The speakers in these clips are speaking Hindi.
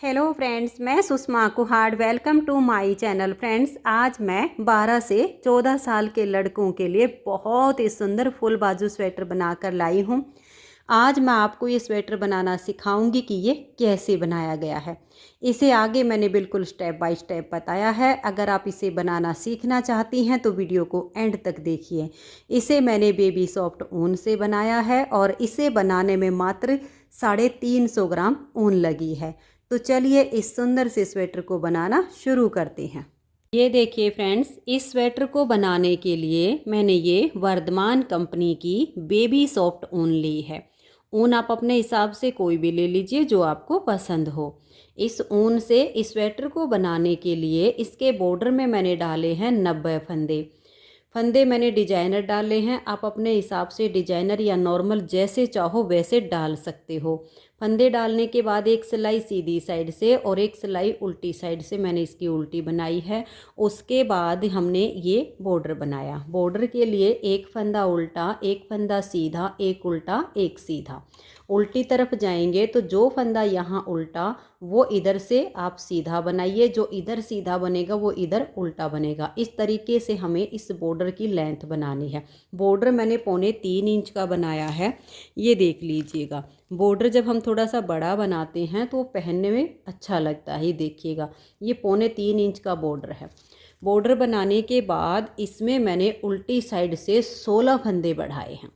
हेलो फ्रेंड्स, मैं Sushma Kuhad. Welcome to my channel. Friends, आज मैं 12 से 14 साल के लड़कों के लिए बहुत ही सुंदर फुल बाजू स्वेटर बनाकर लाई हूँ। आज मैं आपको ये स्वेटर बनाना सिखाऊंगी कि ये कैसे बनाया गया है। इसे आगे मैंने बिल्कुल स्टेप बाय स्टेप बताया है। अगर आप इसे बनाना सीखना चाहती हैं तो वीडियो को एंड तक देखिए। इसे मैंने बेबी सॉफ्ट ऊन से बनाया है और इसे बनाने में मात्र 350 ग्राम ऊन लगी है। तो चलिए इस सुंदर से स्वेटर को बनाना शुरू करते हैं। ये देखिए फ्रेंड्स, इस स्वेटर को बनाने के लिए मैंने ये वर्धमान कंपनी की बेबी सॉफ्ट ऊन ली है। ऊन आप अपने हिसाब से कोई भी ले लीजिए जो आपको पसंद हो। इस ऊन से इस स्वेटर को बनाने के लिए इसके बॉर्डर में मैंने डाले हैं 90 फंदे। फंदे मैंने डिजाइनर डाले हैं। आप अपने हिसाब से डिजाइनर या नॉर्मल जैसे चाहो वैसे डाल सकते हो। फंदे डालने के बाद एक सिलाई सीधी साइड से और एक सिलाई उल्टी साइड से मैंने इसकी उल्टी बनाई है। उसके बाद हमने ये बॉर्डर बनाया। बॉर्डर के लिए एक फंदा उल्टा, एक फंदा सीधा, एक उल्टा, एक सीधा। उल्टी तरफ जाएंगे तो जो फंदा यहाँ उल्टा वो इधर से आप सीधा बनाइए, जो इधर सीधा बनेगा वो इधर उल्टा बनेगा। इस तरीके से हमें इस बॉर्डर की लेंथ बनानी है। बॉर्डर मैंने 3.25 इंच का बनाया है। ये देख लीजिएगा। बॉर्डर जब हम थोड़ा सा बड़ा बनाते हैं तो पहनने में अच्छा लगता है। ये देखिएगा, ये 3.25 इंच का बॉर्डर है। बॉर्डर बनाने के बाद इसमें मैंने उल्टी साइड से 16 फंदे बढ़ाए हैं।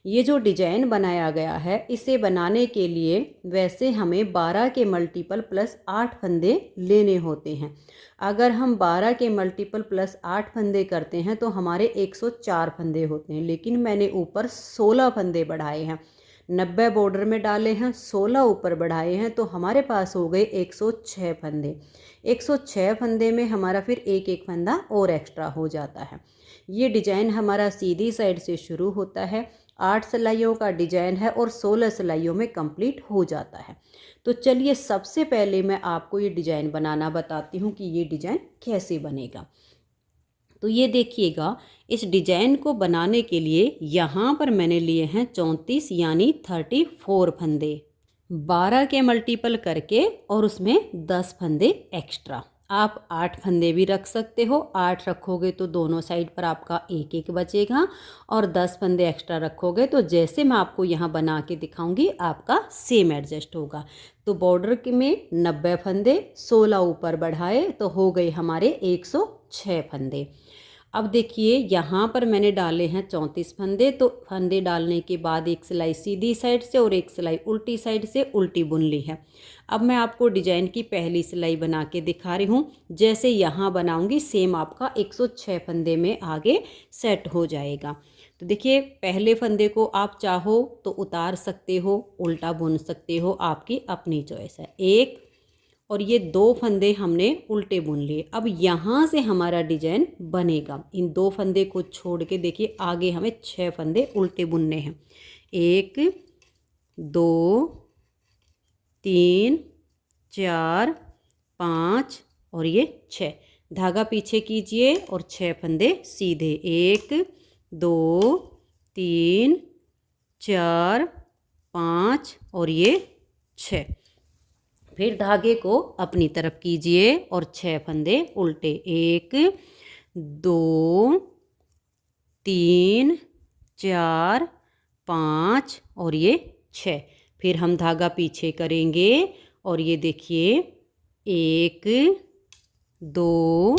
ये जो डिजाइन बनाया गया है इसे बनाने के लिए वैसे हमें 12 के मल्टीपल प्लस 8 फंदे लेने होते हैं। अगर हम 12 के मल्टीपल प्लस 8 फंदे करते हैं तो हमारे 104 फंदे होते हैं, लेकिन मैंने ऊपर 16 फंदे बढ़ाए हैं। 90 बॉर्डर में डाले हैं, 16 ऊपर बढ़ाए हैं, तो हमारे पास हो गए 106 फंदे। 106 फंदे में हमारा फिर एक एक फंदा और एक्स्ट्रा हो जाता है। ये डिजाइन हमारा सीधी साइड से शुरू होता है। 8 सिलाइयों का डिजाइन है और 16 सिलाइयों में कंप्लीट हो जाता है। तो चलिए सबसे पहले मैं आपको ये डिजाइन बनाना बताती हूँ कि ये डिजाइन कैसे बनेगा। तो ये देखिएगा, इस डिजाइन को बनाने के लिए यहाँ पर मैंने लिए हैं 34 यानी 34 फंदे। 12 के मल्टीपल करके और उसमें 10 फंदे एक्स्ट्रा। आप 8 फंदे भी रख सकते हो। 8 रखोगे तो दोनों साइड पर आपका एक एक बचेगा, और 10 फंदे एक्स्ट्रा रखोगे तो जैसे मैं आपको यहाँ बना के दिखाऊंगी आपका सेम एडजस्ट होगा। तो बॉर्डर में 90 फंदे, 16 ऊपर बढ़ाए तो हो गए हमारे 106 फंदे। अब देखिए यहाँ पर मैंने डाले हैं 34 फंदे। तो फंदे डालने के बाद एक सिलाई सीधी साइड से और एक सिलाई उल्टी साइड से उल्टी बुन ली है। अब मैं आपको डिजाइन की पहली सिलाई बना के दिखा रही हूँ। जैसे यहाँ बनाऊंगी सेम आपका 106 फंदे में आगे सेट हो जाएगा। तो देखिए, पहले फंदे को आप चाहो तो उतार सकते हो, उल्टा बुन सकते हो, आपकी अपनी चॉइस है। एक और ये 2 फंदे हमने उल्टे बुन लिए। अब यहाँ से हमारा डिजाइन बनेगा। इन 2 फंदे को छोड़ के देखिए आगे हमें 6 फंदे उल्टे बुनने हैं। 1 2 3 4 5 और ये 6। धागा पीछे कीजिए और 6 फंदे सीधे। 1 2 3 4 5 और ये 6। फिर धागे को अपनी तरफ कीजिए और 6 फंदे उल्टे। 1 2 3 4 5 और ये 6। फिर हम धागा पीछे करेंगे और ये देखिए 1 2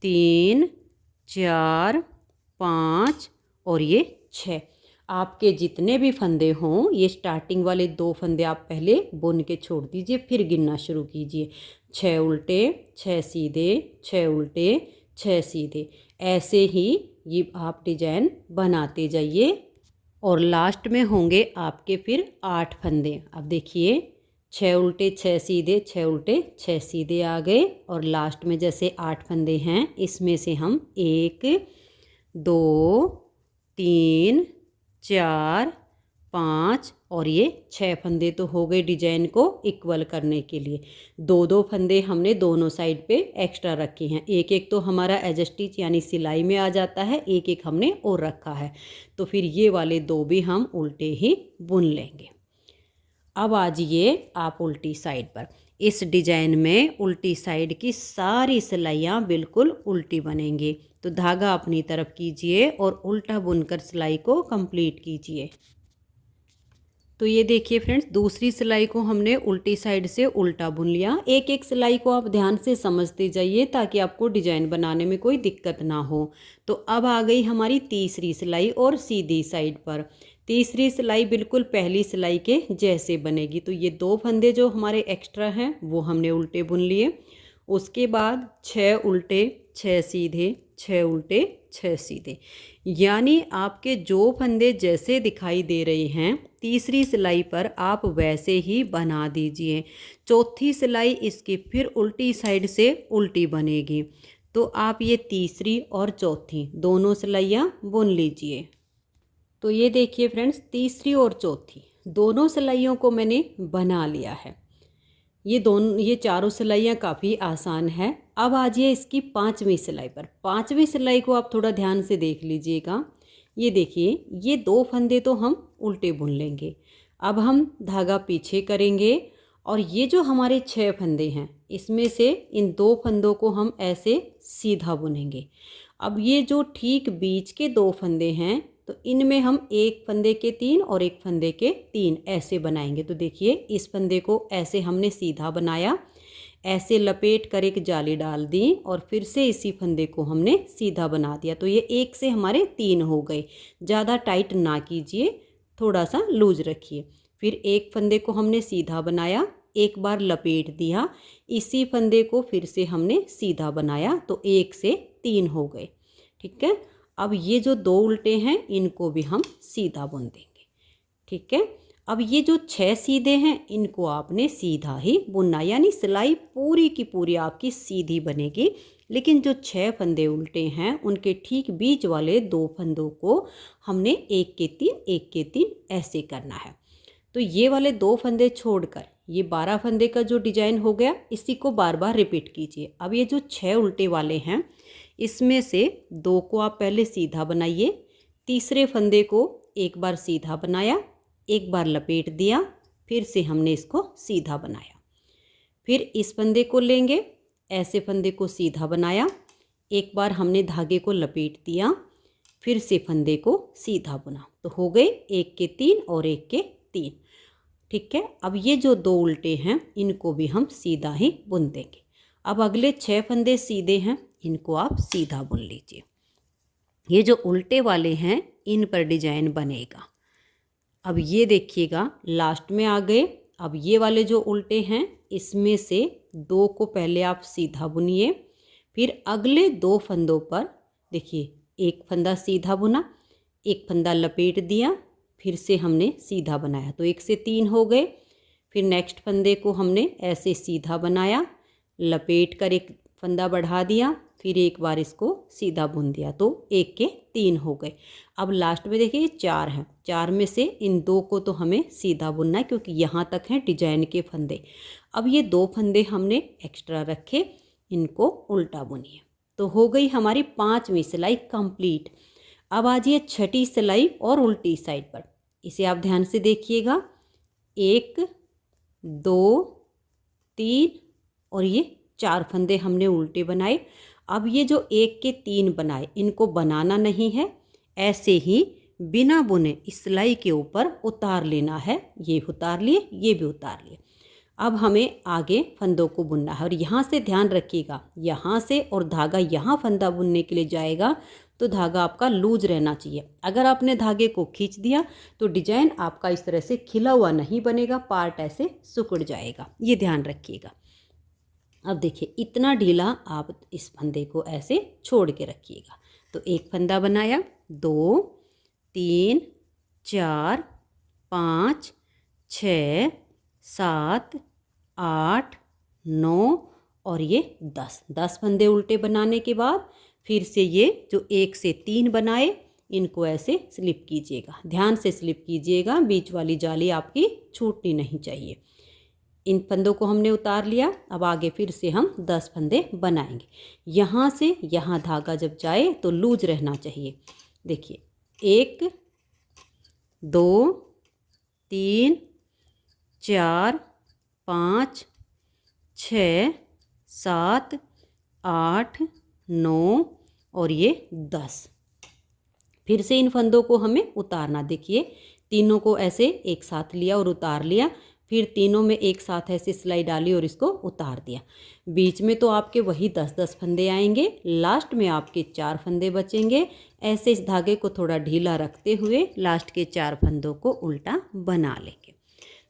3 4 5 और ये 6। आपके जितने भी फंदे हों, ये स्टार्टिंग वाले 2 फंदे आप पहले बुन के छोड़ दीजिए, फिर गिनना शुरू कीजिए। 6 उल्टे, 6 सीधे, 6 उल्टे, 6 सीधे। ऐसे ही ये आप डिजाइन बनाते जाइए और लास्ट में होंगे आपके फिर 8 फंदे। अब देखिए 6 उल्टे 6 सीधे, 6 उल्टे 6 सीधे आ गए, और लास्ट में जैसे 8 फंदे हैं इसमें से हम 1 2 3 4 5 और ये 6 फंदे तो हो गए डिजाइन को इक्वल करने के लिए। 2 फंदे हमने दोनों साइड पे एक्स्ट्रा रखे हैं। एक एक तो हमारा एडजस्टिच यानी सिलाई में आ जाता है, एक एक हमने और रखा है। तो फिर ये वाले 2 भी हम उल्टे ही बुन लेंगे। अब आ जाइए आप उल्टी साइड पर। इस डिजाइन में उल्टी साइड की सारी सिलाइयाँ बिल्कुल उल्टी बनेंगी। तो धागा अपनी तरफ कीजिए और उल्टा बुनकर सिलाई को कंप्लीट कीजिए। तो ये देखिए फ्रेंड्स, दूसरी सिलाई को हमने उल्टी साइड से उल्टा बुन लिया। एक एक सिलाई को आप ध्यान से समझते जाइए ताकि आपको डिजाइन बनाने में कोई दिक्कत ना हो। तो अब आ गई हमारी तीसरी सिलाई और सीधी साइड पर। तीसरी सिलाई बिल्कुल पहली सिलाई के जैसे बनेगी। तो ये 2 फंदे जो हमारे एक्स्ट्रा हैं वो हमने उल्टे बुन लिए। उसके बाद 6 उल्टे 6 सीधे, 6 उल्टे 6 सीधे, यानी आपके जो फंदे जैसे दिखाई दे रहे हैं तीसरी सिलाई पर आप वैसे ही बना दीजिए। चौथी सिलाई इसकी फिर उल्टी साइड से उल्टी बनेगी। तो आप ये तीसरी और चौथी दोनों सिलाइयाँ बुन लीजिए। तो ये देखिए फ्रेंड्स, तीसरी और चौथी दोनों सिलाइयों को मैंने बना लिया है। ये चारों सिलाइयाँ काफ़ी आसान है। अब आ जाइए इसकी 5वीं सिलाई पर। 5वीं सिलाई को आप थोड़ा ध्यान से देख लीजिएगा। ये देखिए, ये 2 फंदे तो हम उल्टे बुन लेंगे। अब हम धागा पीछे करेंगे और ये जो हमारे 6 फंदे हैं इसमें से इन 2 फंदों को हम ऐसे सीधा बुनेंगे। अब ये जो ठीक बीच के 2 फंदे हैं तो इनमें हम एक फंदे के 3 और एक फंदे के 3 ऐसे बनाएंगे। तो देखिए, इस फंदे को ऐसे हमने सीधा बनाया, ऐसे लपेट कर एक जाली डाल दी और फिर से इसी फंदे को हमने सीधा बना दिया। तो ये एक से हमारे 3 हो गए। ज़्यादा टाइट ना कीजिए, थोड़ा सा लूज रखिए। फिर एक फंदे को हमने सीधा बनाया, एक बार लपेट दिया, इसी फंदे को फिर से हमने सीधा बनाया, तो 1 से 3 हो गए। ठीक है। अब ये जो 2 उल्टे हैं इनको भी हम सीधा बुन देंगे। ठीक है। अब ये जो 6 सीधे हैं इनको आपने सीधा ही बुनना, यानी सिलाई पूरी की पूरी आपकी सीधी बनेगी। लेकिन जो 6 फंदे उल्टे हैं उनके ठीक बीच वाले 2 फंदों को हमने 1 के 3 1 के 3 ऐसे करना है। तो ये वाले 2 फंदे छोड़कर ये 12 फंदे का जो डिजाइन हो गया, इसी को बार बार रिपीट कीजिए। अब ये जो 6 उल्टे वाले हैं इसमें से 2 को आप पहले सीधा बनाइए, तीसरे फंदे को एक बार सीधा बनाया, एक बार लपेट दिया, फिर से हमने इसको सीधा बनाया। फिर इस फंदे को लेंगे, ऐसे फंदे को सीधा बनाया, एक बार हमने धागे को लपेट दिया, फिर से फंदे को सीधा बुना। तो हो गए 1 के 3 और 1 के 3। ठीक है। अब ये जो 2 उल्टे हैं इनको भी हम सीधा ही बुन देंगे। अब अगले 6 फंदे सीधे हैं, इनको आप सीधा बुन लीजिए। ये जो उल्टे वाले हैं इन पर डिजाइन बनेगा। अब ये देखिएगा, लास्ट में आ गए। अब ये वाले जो उल्टे हैं इसमें से 2 को पहले आप सीधा बुनिए, फिर अगले 2 फंदों पर देखिए, एक फंदा सीधा बुना, एक फंदा लपेट दिया, फिर से हमने सीधा बनाया, तो 1 से 3 हो गए। फिर नेक्स्ट फंदे को हमने ऐसे सीधा बनाया, लपेट कर एक फंदा बढ़ा दिया, फिर एक बार इसको सीधा बुन दिया, तो 1 के 3 हो गए। अब लास्ट में देखिए 4 हैं, 4 में से इन 2 को तो हमें सीधा बुनना है क्योंकि यहाँ तक हैं डिजाइन के फंदे। अब ये 2 फंदे हमने एक्स्ट्रा रखे, इनको उल्टा बुनिए। तो हो गई हमारी 5वीं सिलाई कंप्लीट। अब आ जाइए 6ठी सिलाई और उल्टी साइड पर। इसे आप ध्यान से देखिएगा, 1 2 3 और ये 4 फंदे हमने उल्टे बनाए। अब ये जो 1 के 3 बनाए इनको बनाना नहीं है, ऐसे ही बिना बुने इस सिलाई के ऊपर उतार लेना है। ये उतार लिए, ये भी उतार लिए। अब हमें आगे फंदों को बुनना है और यहाँ से ध्यान रखिएगा, यहाँ से और धागा यहाँ फंदा बुनने के लिए जाएगा तो धागा आपका लूज रहना चाहिए। अगर आपने धागे को खींच दिया तो डिजाइन आपका इस तरह से खिला हुआ नहीं बनेगा, पार्ट ऐसे सिकुड़ जाएगा, ये ध्यान रखिएगा। अब देखिए, इतना ढीला आप इस फंदे को ऐसे छोड़ के रखिएगा। तो एक फंदा बनाया, 2 3 4 5 6 7 8 9 और ये 10 फंदे उल्टे बनाने के बाद फिर से ये जो 1 से 3 बनाए इनको ऐसे स्लिप कीजिएगा, ध्यान से स्लिप कीजिएगा, बीच वाली जाली आपकी छूटनी नहीं चाहिए। इन फंदों को हमने उतार लिया। अब आगे फिर से हम 10 फंदे बनाएंगे। यहाँ से यहाँ धागा जब जाए तो लूज रहना चाहिए। देखिए, 1 2 3 4 5 6, 7, 8, 9 और ये 10। फिर से इन फंदों को हमें उतारना। देखिए तीनों को ऐसे एक साथ लिया और उतार लिया, फिर तीनों में एक साथ ऐसे सिलाई डाली और इसको उतार दिया। बीच में तो आपके वही 10-10 फंदे आएंगे, लास्ट में आपके 4 फंदे बचेंगे। ऐसे इस धागे को थोड़ा ढीला रखते हुए लास्ट के 4 फंदों को उल्टा बना लेंगे।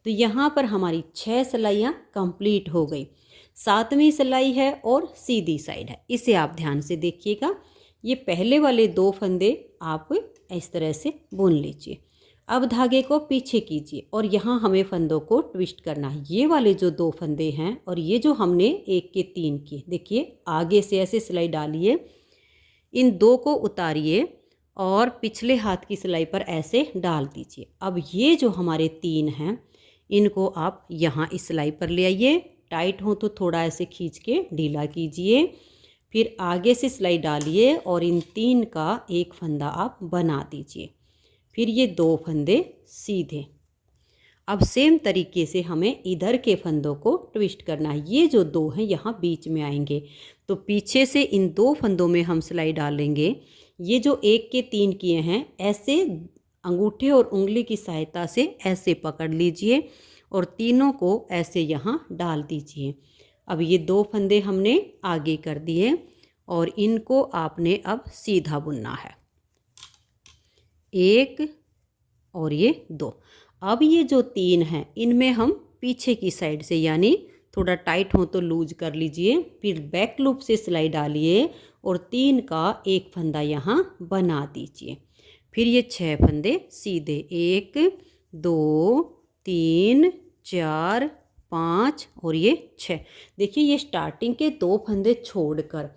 तो यहाँ पर हमारी 6 सिलाइयाँ कंप्लीट हो गई। 7वीं सिलाई है और सीधी साइड है, इसे आप ध्यान से देखिएगा। ये पहले वाले 2 फंदे आप इस तरह से बुन लीजिए। अब धागे को पीछे कीजिए और यहाँ हमें फंदों को ट्विस्ट करना है। ये वाले जो 2 फंदे हैं और ये जो हमने 1 के 3 किए, देखिए आगे से ऐसे सिलाई डालिए, इन 2 को उतारिए और पिछले हाथ की सिलाई पर ऐसे डाल दीजिए। अब ये जो हमारे 3 हैं इनको आप यहाँ इस सिलाई पर ले आइए। टाइट हो तो थोड़ा ऐसे खींच के ढीला कीजिए, फिर आगे से सिलाई डालिए और इन 3 का एक फंदा आप बना दीजिए। फिर ये 2 फंदे सीधे। अब सेम तरीके से हमें इधर के फंदों को ट्विस्ट करना है। ये जो 2 हैं यहाँ बीच में आएंगे, तो पीछे से इन 2 फंदों में हम सिलाई डालेंगे। ये जो 1 के 3 किए हैं ऐसे अंगूठे और उंगली की सहायता से ऐसे पकड़ लीजिए और तीनों को ऐसे यहाँ डाल दीजिए। अब ये 2 फंदे हमने आगे कर दिए और इनको आपने अब सीधा बुनना है। 1 और ये 2। अब ये जो 3 हैं इनमें हम पीछे की साइड से, यानी थोड़ा टाइट हो तो लूज कर लीजिए, फिर बैक लूप से सिलाई डालिए और 3 का एक फंदा यहाँ बना दीजिए। फिर ये 6 फंदे सीधे, 1, 2, 3, 4, 5 और ये 6। देखिए ये स्टार्टिंग के 2 फंदे छोड़कर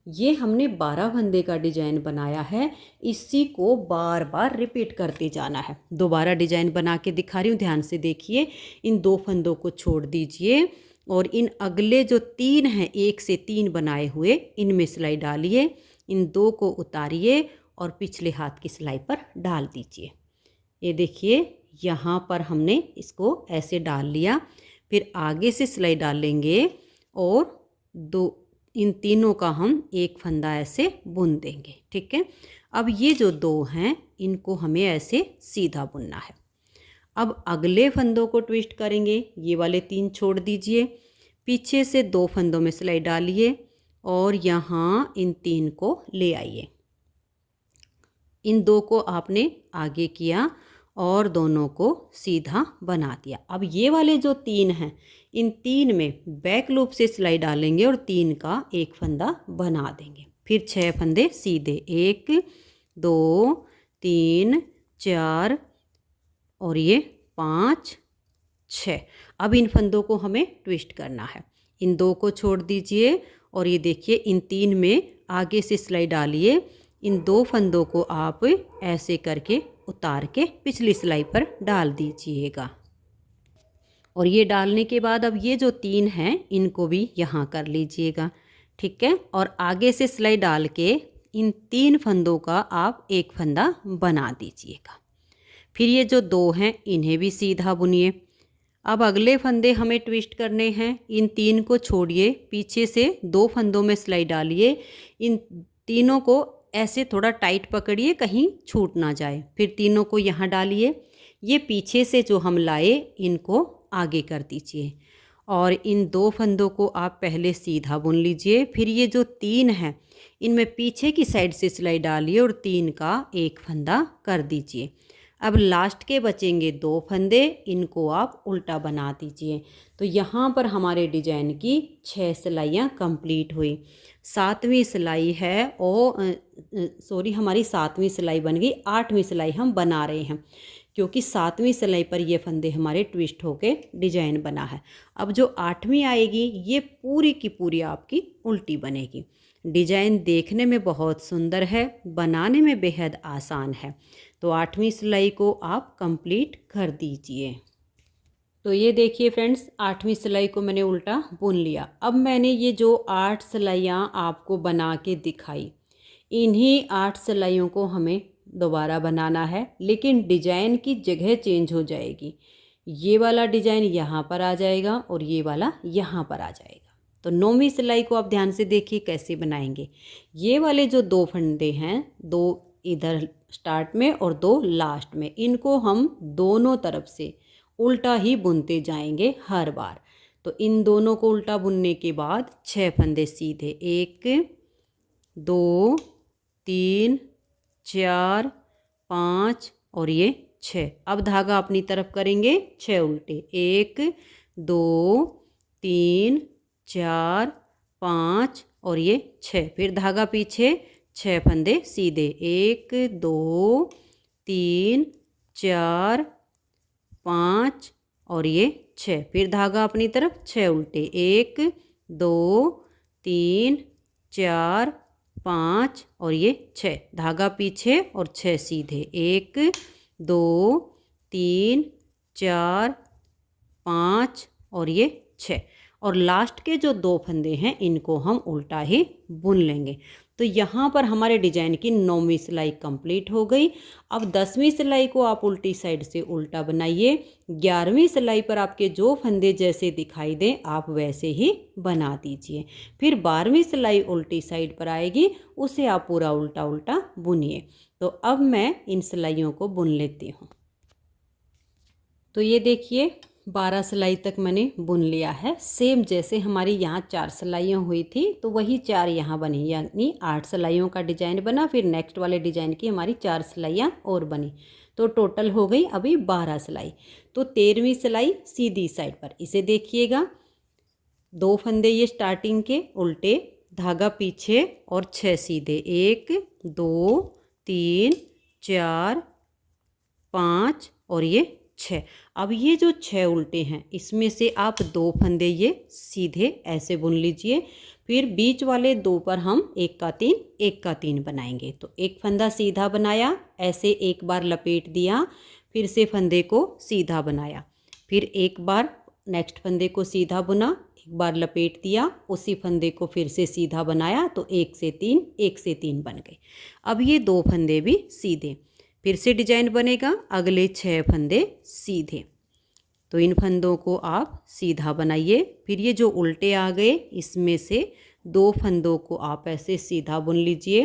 ये हमने 12 फंदे का डिजाइन बनाया है। इसी को बार बार रिपीट करते जाना है। दोबारा डिजाइन बना के दिखा रही हूँ, ध्यान से देखिए। इन 2 फंदों को छोड़ दीजिए और इन अगले जो 3 हैं 1 से 3 बनाए हुए, इनमें सिलाई डालिए, इन 2 को उतारिए और पिछले हाथ की सिलाई पर डाल दीजिए। ये देखिए यहाँ पर हमने इसको ऐसे डाल लिया, फिर आगे से सिलाई डालेंगे और इन तीनों का हम एक फंदा ऐसे बुन देंगे। ठीक है, अब ये जो 2 हैं इनको हमें ऐसे सीधा बुनना है। अब अगले फंदों को ट्विस्ट करेंगे। ये वाले 3 छोड़ दीजिए, पीछे से 2 फंदों में सिलाई डालिए और यहाँ इन 3 को ले आइए। इन 2 को आपने आगे किया और दोनों को सीधा बना दिया। अब ये वाले जो 3 हैं इन 3 में बैक लूप से सिलाई डालेंगे और 3 का एक फंदा बना देंगे। फिर 6 फंदे सीधे, 1, 2, 3, 4 और ये 5, 6। अब इन फंदों को हमें ट्विस्ट करना है। इन 2 को छोड़ दीजिए और ये देखिए इन 3 में आगे से सिलाई डालिए। इन 2 फंदों को आप ऐसे करके उतार के पिछली सिलाई पर डाल दीजिएगा। और ये डालने के बाद अब ये जो 3 हैं इनको भी यहाँ कर लीजिएगा। ठीक है, और आगे से सिलाई डाल के इन 3 फंदों का आप एक फंदा बना दीजिएगा। फिर ये जो 2 हैं इन्हें भी सीधा बुनिए। अब अगले फंदे हमें ट्विस्ट करने हैं। इन 3 को छोड़िए, पीछे से 2 फंदों में सिलाई डालिए। इन तीनों को ऐसे थोड़ा टाइट पकड़िए, कहीं छूट ना जाए। फिर तीनों को यहाँ डालिए। ये पीछे से जो हम लाए इनको आगे कर दीजिए और इन 2 फंदों को आप पहले सीधा बुन लीजिए। फिर ये जो 3 हैं इनमें पीछे की साइड से सिलाई डालिए और 3 का एक फंदा कर दीजिए। अब लास्ट के बचेंगे 2 फंदे, इनको आप उल्टा बना दीजिए। तो यहाँ पर हमारे डिजाइन की 6 सिलाइयाँ कंप्लीट हुई। 7वीं सिलाई है हमारी 7वीं सिलाई बन गई। 8वीं सिलाई हम बना रहे हैं क्योंकि 7वीं सिलाई पर ये फंदे हमारे ट्विस्ट होके डिजाइन बना है। अब जो 8वीं आएगी ये पूरी की पूरी आपकी उल्टी बनेगी। डिजाइन देखने में बहुत सुंदर है, बनाने में बेहद आसान है। तो 8वीं सिलाई को आप कंप्लीट कर दीजिए। तो ये देखिए फ्रेंड्स, 8वीं सिलाई को मैंने उल्टा बुन लिया। अब मैंने ये जो 8 सिलाइयाँ आपको बना के दिखाई, इन्हीं 8 सिलाइयों को हमें दोबारा बनाना है, लेकिन डिजाइन की जगह चेंज हो जाएगी। ये वाला डिजाइन यहाँ पर आ जाएगा और ये वाला यहाँ पर आ जाएगा। तो 9वीं सिलाई को आप ध्यान से देखिए कैसे बनाएंगे। ये वाले जो 2 फंदे हैं, 2 इधर स्टार्ट में और 2 लास्ट में, इनको हम दोनों तरफ से उल्टा ही बुनते जाएंगे हर बार। तो इन दोनों को उल्टा बुनने के बाद 6 फंदे सीधे, 1 2 3 4 5 और ये 6। अब धागा अपनी तरफ करेंगे 6 उल्टे, 1 2 3 4 5 और ये 6। फिर धागा पीछे, 6 फंदे सीधे, 1 2 3 4 5 और ये 6। फिर धागा अपनी तरफ 6 उल्टे, 1 2 3 4 5 और ये 6। धागा पीछे और 6 सीधे, 1 2 3 4 5 और ये 6। और लास्ट के जो 2 फंदे हैं इनको हम उल्टा ही बुन लेंगे। तो यहाँ पर हमारे डिजाइन की 9वीं सिलाई कंप्लीट हो गई। अब 10वीं सिलाई को आप उल्टी साइड से उल्टा बनाइए। 11वीं सिलाई पर आपके जो फंदे जैसे दिखाई दें आप वैसे ही बना दीजिए। फिर 12वीं सिलाई उल्टी साइड पर आएगी, उसे आप पूरा उल्टा उल्टा बुनिए। तो अब मैं इन सिलाइयों को बुन लेती हूँ। तो ये देखिए 12 सिलाई तक मैंने बुन लिया है। सेम जैसे हमारी यहाँ 4 सिलाइयाँ हुई थी तो वही 4 यहाँ बनी, यानी 8 सिलाइयों का डिजाइन बना। फिर नेक्स्ट वाले डिजाइन की हमारी 4 सिलाइयाँ और बनी, तो टोटल हो गई अभी 12 सिलाई। तो 13वीं सिलाई सीधी साइड पर, इसे देखिएगा, 2 फंदे ये स्टार्टिंग के उल्टे, धागा पीछे और 6 सीधे, 1 2 3 4 5 और ये 6। अब ये जो 6 उल्टे हैं इसमें से आप 2 फंदे ये सीधे ऐसे बुन लीजिए। फिर बीच वाले 2 पर हम 1 का 3 1 का 3 बनाएंगे। तो एक फंदा सीधा बनाया, ऐसे एक बार लपेट दिया, फिर से फंदे को सीधा बनाया, फिर एक बार नेक्स्ट फंदे को सीधा बुना, एक बार लपेट दिया, उसी फंदे को फिर से सीधा बनाया, तो 1 से 3 1 से 3 बन गए। अब ये 2 फंदे भी सीधे, फिर से डिजाइन बनेगा, अगले 6 फंदे सीधे। तो इन फंदों को आप सीधा बनाइए। फिर ये जो उल्टे आ गए इसमें से 2 फंदों को आप ऐसे सीधा बुन लीजिए।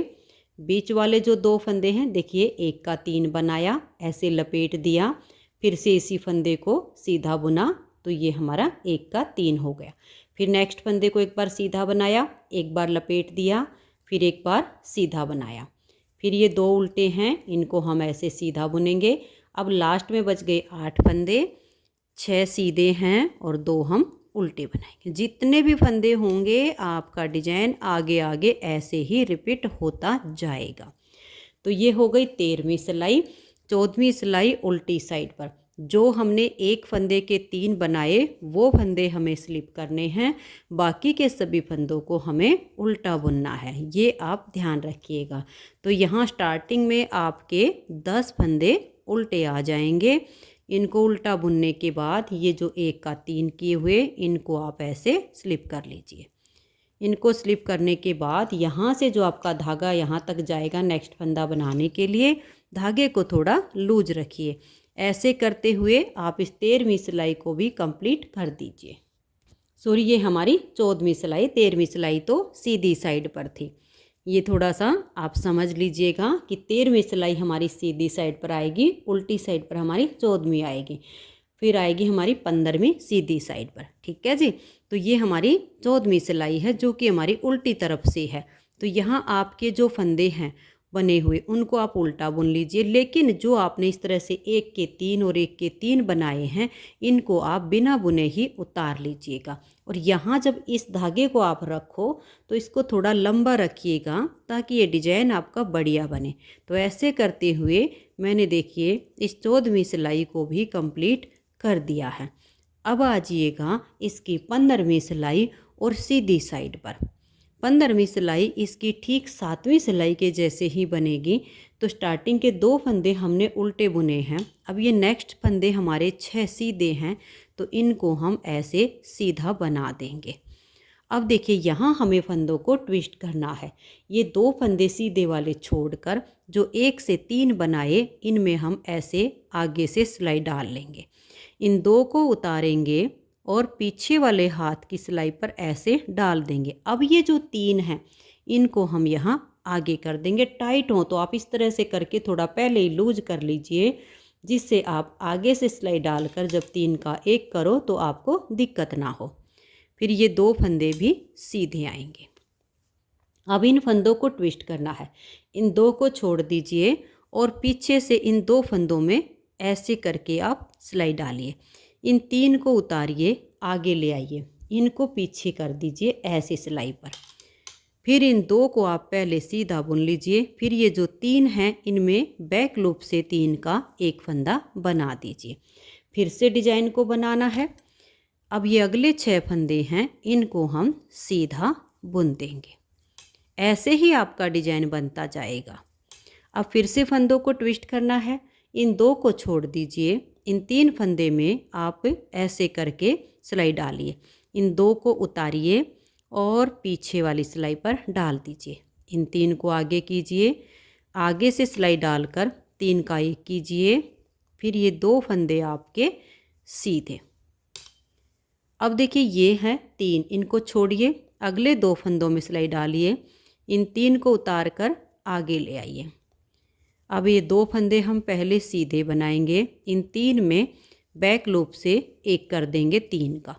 बीच वाले जो 2 फंदे हैं देखिए, 1 का 3 बनाया, ऐसे लपेट दिया, फिर से इसी फंदे को सीधा बुना, तो ये हमारा 1 का 3 हो गया। फिर नेक्स्ट फंदे को एक बार सीधा बनाया, एक बार लपेट दिया, फिर एक बार सीधा बनाया। फिर ये 2 उल्टे हैं, इनको हम ऐसे सीधा बुनेंगे। अब लास्ट में बच गए 8 फंदे, 6 सीधे हैं और 2 हम उल्टे बनाएंगे। जितने भी फंदे होंगे आपका डिजाइन आगे आगे ऐसे ही रिपीट होता जाएगा। तो ये हो गई 13वीं सिलाई। 14वीं सिलाई उल्टी साइड पर, जो हमने एक फंदे के 3 बनाए वो फंदे हमें स्लिप करने हैं, बाकी के सभी फंदों को हमें उल्टा बुनना है, ये आप ध्यान रखिएगा। तो यहाँ स्टार्टिंग में आपके 10 फंदे उल्टे आ जाएंगे। इनको उल्टा बुनने के बाद ये जो 1 का 3 किए हुए इनको आप ऐसे स्लिप कर लीजिए। इनको स्लिप करने के बाद यहाँ से जो आपका धागा यहाँ तक जाएगा नेक्स्ट फंदा बनाने के लिए, धागे को थोड़ा लूज रखिए। ऐसे करते हुए आप इस 13वीं सिलाई को भी कंप्लीट कर दीजिए। सॉरी, ये हमारी 14वीं सिलाई, 13वीं सिलाई तो सीधी साइड पर थी। ये थोड़ा सा आप समझ लीजिएगा कि 13वीं सिलाई हमारी सीधी साइड पर आएगी, उल्टी साइड पर हमारी 14वीं आएगी, फिर आएगी हमारी 15वीं सीधी साइड पर। ठीक है जी। तो ये हमारी 14वीं सिलाई है जो कि हमारी उल्टी तरफ से है। तो यहाँ आपके जो फंदे हैं बने हुए उनको आप उल्टा बुन लीजिए, लेकिन जो आपने इस तरह से 1 के 3 और 1 के 3 बनाए हैं इनको आप बिना बुने ही उतार लीजिएगा। और यहाँ जब इस धागे को आप रखो तो इसको थोड़ा लंबा रखिएगा ताकि ये डिजाइन आपका बढ़िया बने। तो ऐसे करते हुए मैंने देखिए इस 14वीं सिलाई को भी कंप्लीट कर दिया है। अब आ जाइएगा इसकी 15वीं सिलाई और सीधी साइड पर। 15वीं सिलाई इसकी ठीक 7वीं सिलाई के जैसे ही बनेगी। तो स्टार्टिंग के 2 फंदे हमने उल्टे बुने हैं, अब ये नेक्स्ट फंदे हमारे 6 सीधे हैं, तो इनको हम ऐसे सीधा बना देंगे। अब देखिए यहाँ हमें फंदों को ट्विस्ट करना है। ये 2 फंदे सीधे वाले छोड़कर जो 1 से 3 बनाए, इनमें हम ऐसे आगे से सिलाई डाल लेंगे। इन 2 को उतारेंगे और पीछे वाले हाथ की सिलाई पर ऐसे डाल देंगे। अब ये जो 3 हैं इनको हम यहाँ आगे कर देंगे। टाइट हो तो आप इस तरह से करके थोड़ा पहले ही लूज कर लीजिए, जिससे आप आगे से सिलाई डालकर जब 3 का 1 करो तो आपको दिक्कत ना हो। फिर ये 2 फंदे भी सीधे आएंगे। अब इन फंदों को ट्विस्ट करना है। इन 2 को छोड़ दीजिए और पीछे से इन 2 फंदों में ऐसे करके आप सिलाई डालिए। इन 3 को उतारिए, आगे ले आइए, इनको पीछे कर दीजिए ऐसे सिलाई पर। फिर इन 2 को आप पहले सीधा बुन लीजिए। फिर ये जो 3 हैं इनमें बैक लूप से 3 का 1 फंदा बना दीजिए। फिर से डिजाइन को बनाना है। अब ये अगले 6 फंदे हैं, इनको हम सीधा बुन देंगे। ऐसे ही आपका डिजाइन बनता जाएगा। अब फिर से फंदों को ट्विस्ट करना है। इन 2 को छोड़ दीजिए। इन 3 फंदे में आप ऐसे करके सिलाई डालिए। इन 2 को उतारिए और पीछे वाली सिलाई पर डाल दीजिए। इन 3 को आगे कीजिए, आगे से सिलाई डालकर 3 का 1 कीजिए। फिर ये 2 फंदे आपके सीधे। अब देखिए ये हैं 3, इनको छोड़िए, अगले 2 फंदों में सिलाई डालिए। इन 3 को उतार कर आगे ले आइए। अब ये 2 फंदे हम पहले सीधे बनाएंगे। इन 3 में बैक लूप से 1 कर देंगे 3 का।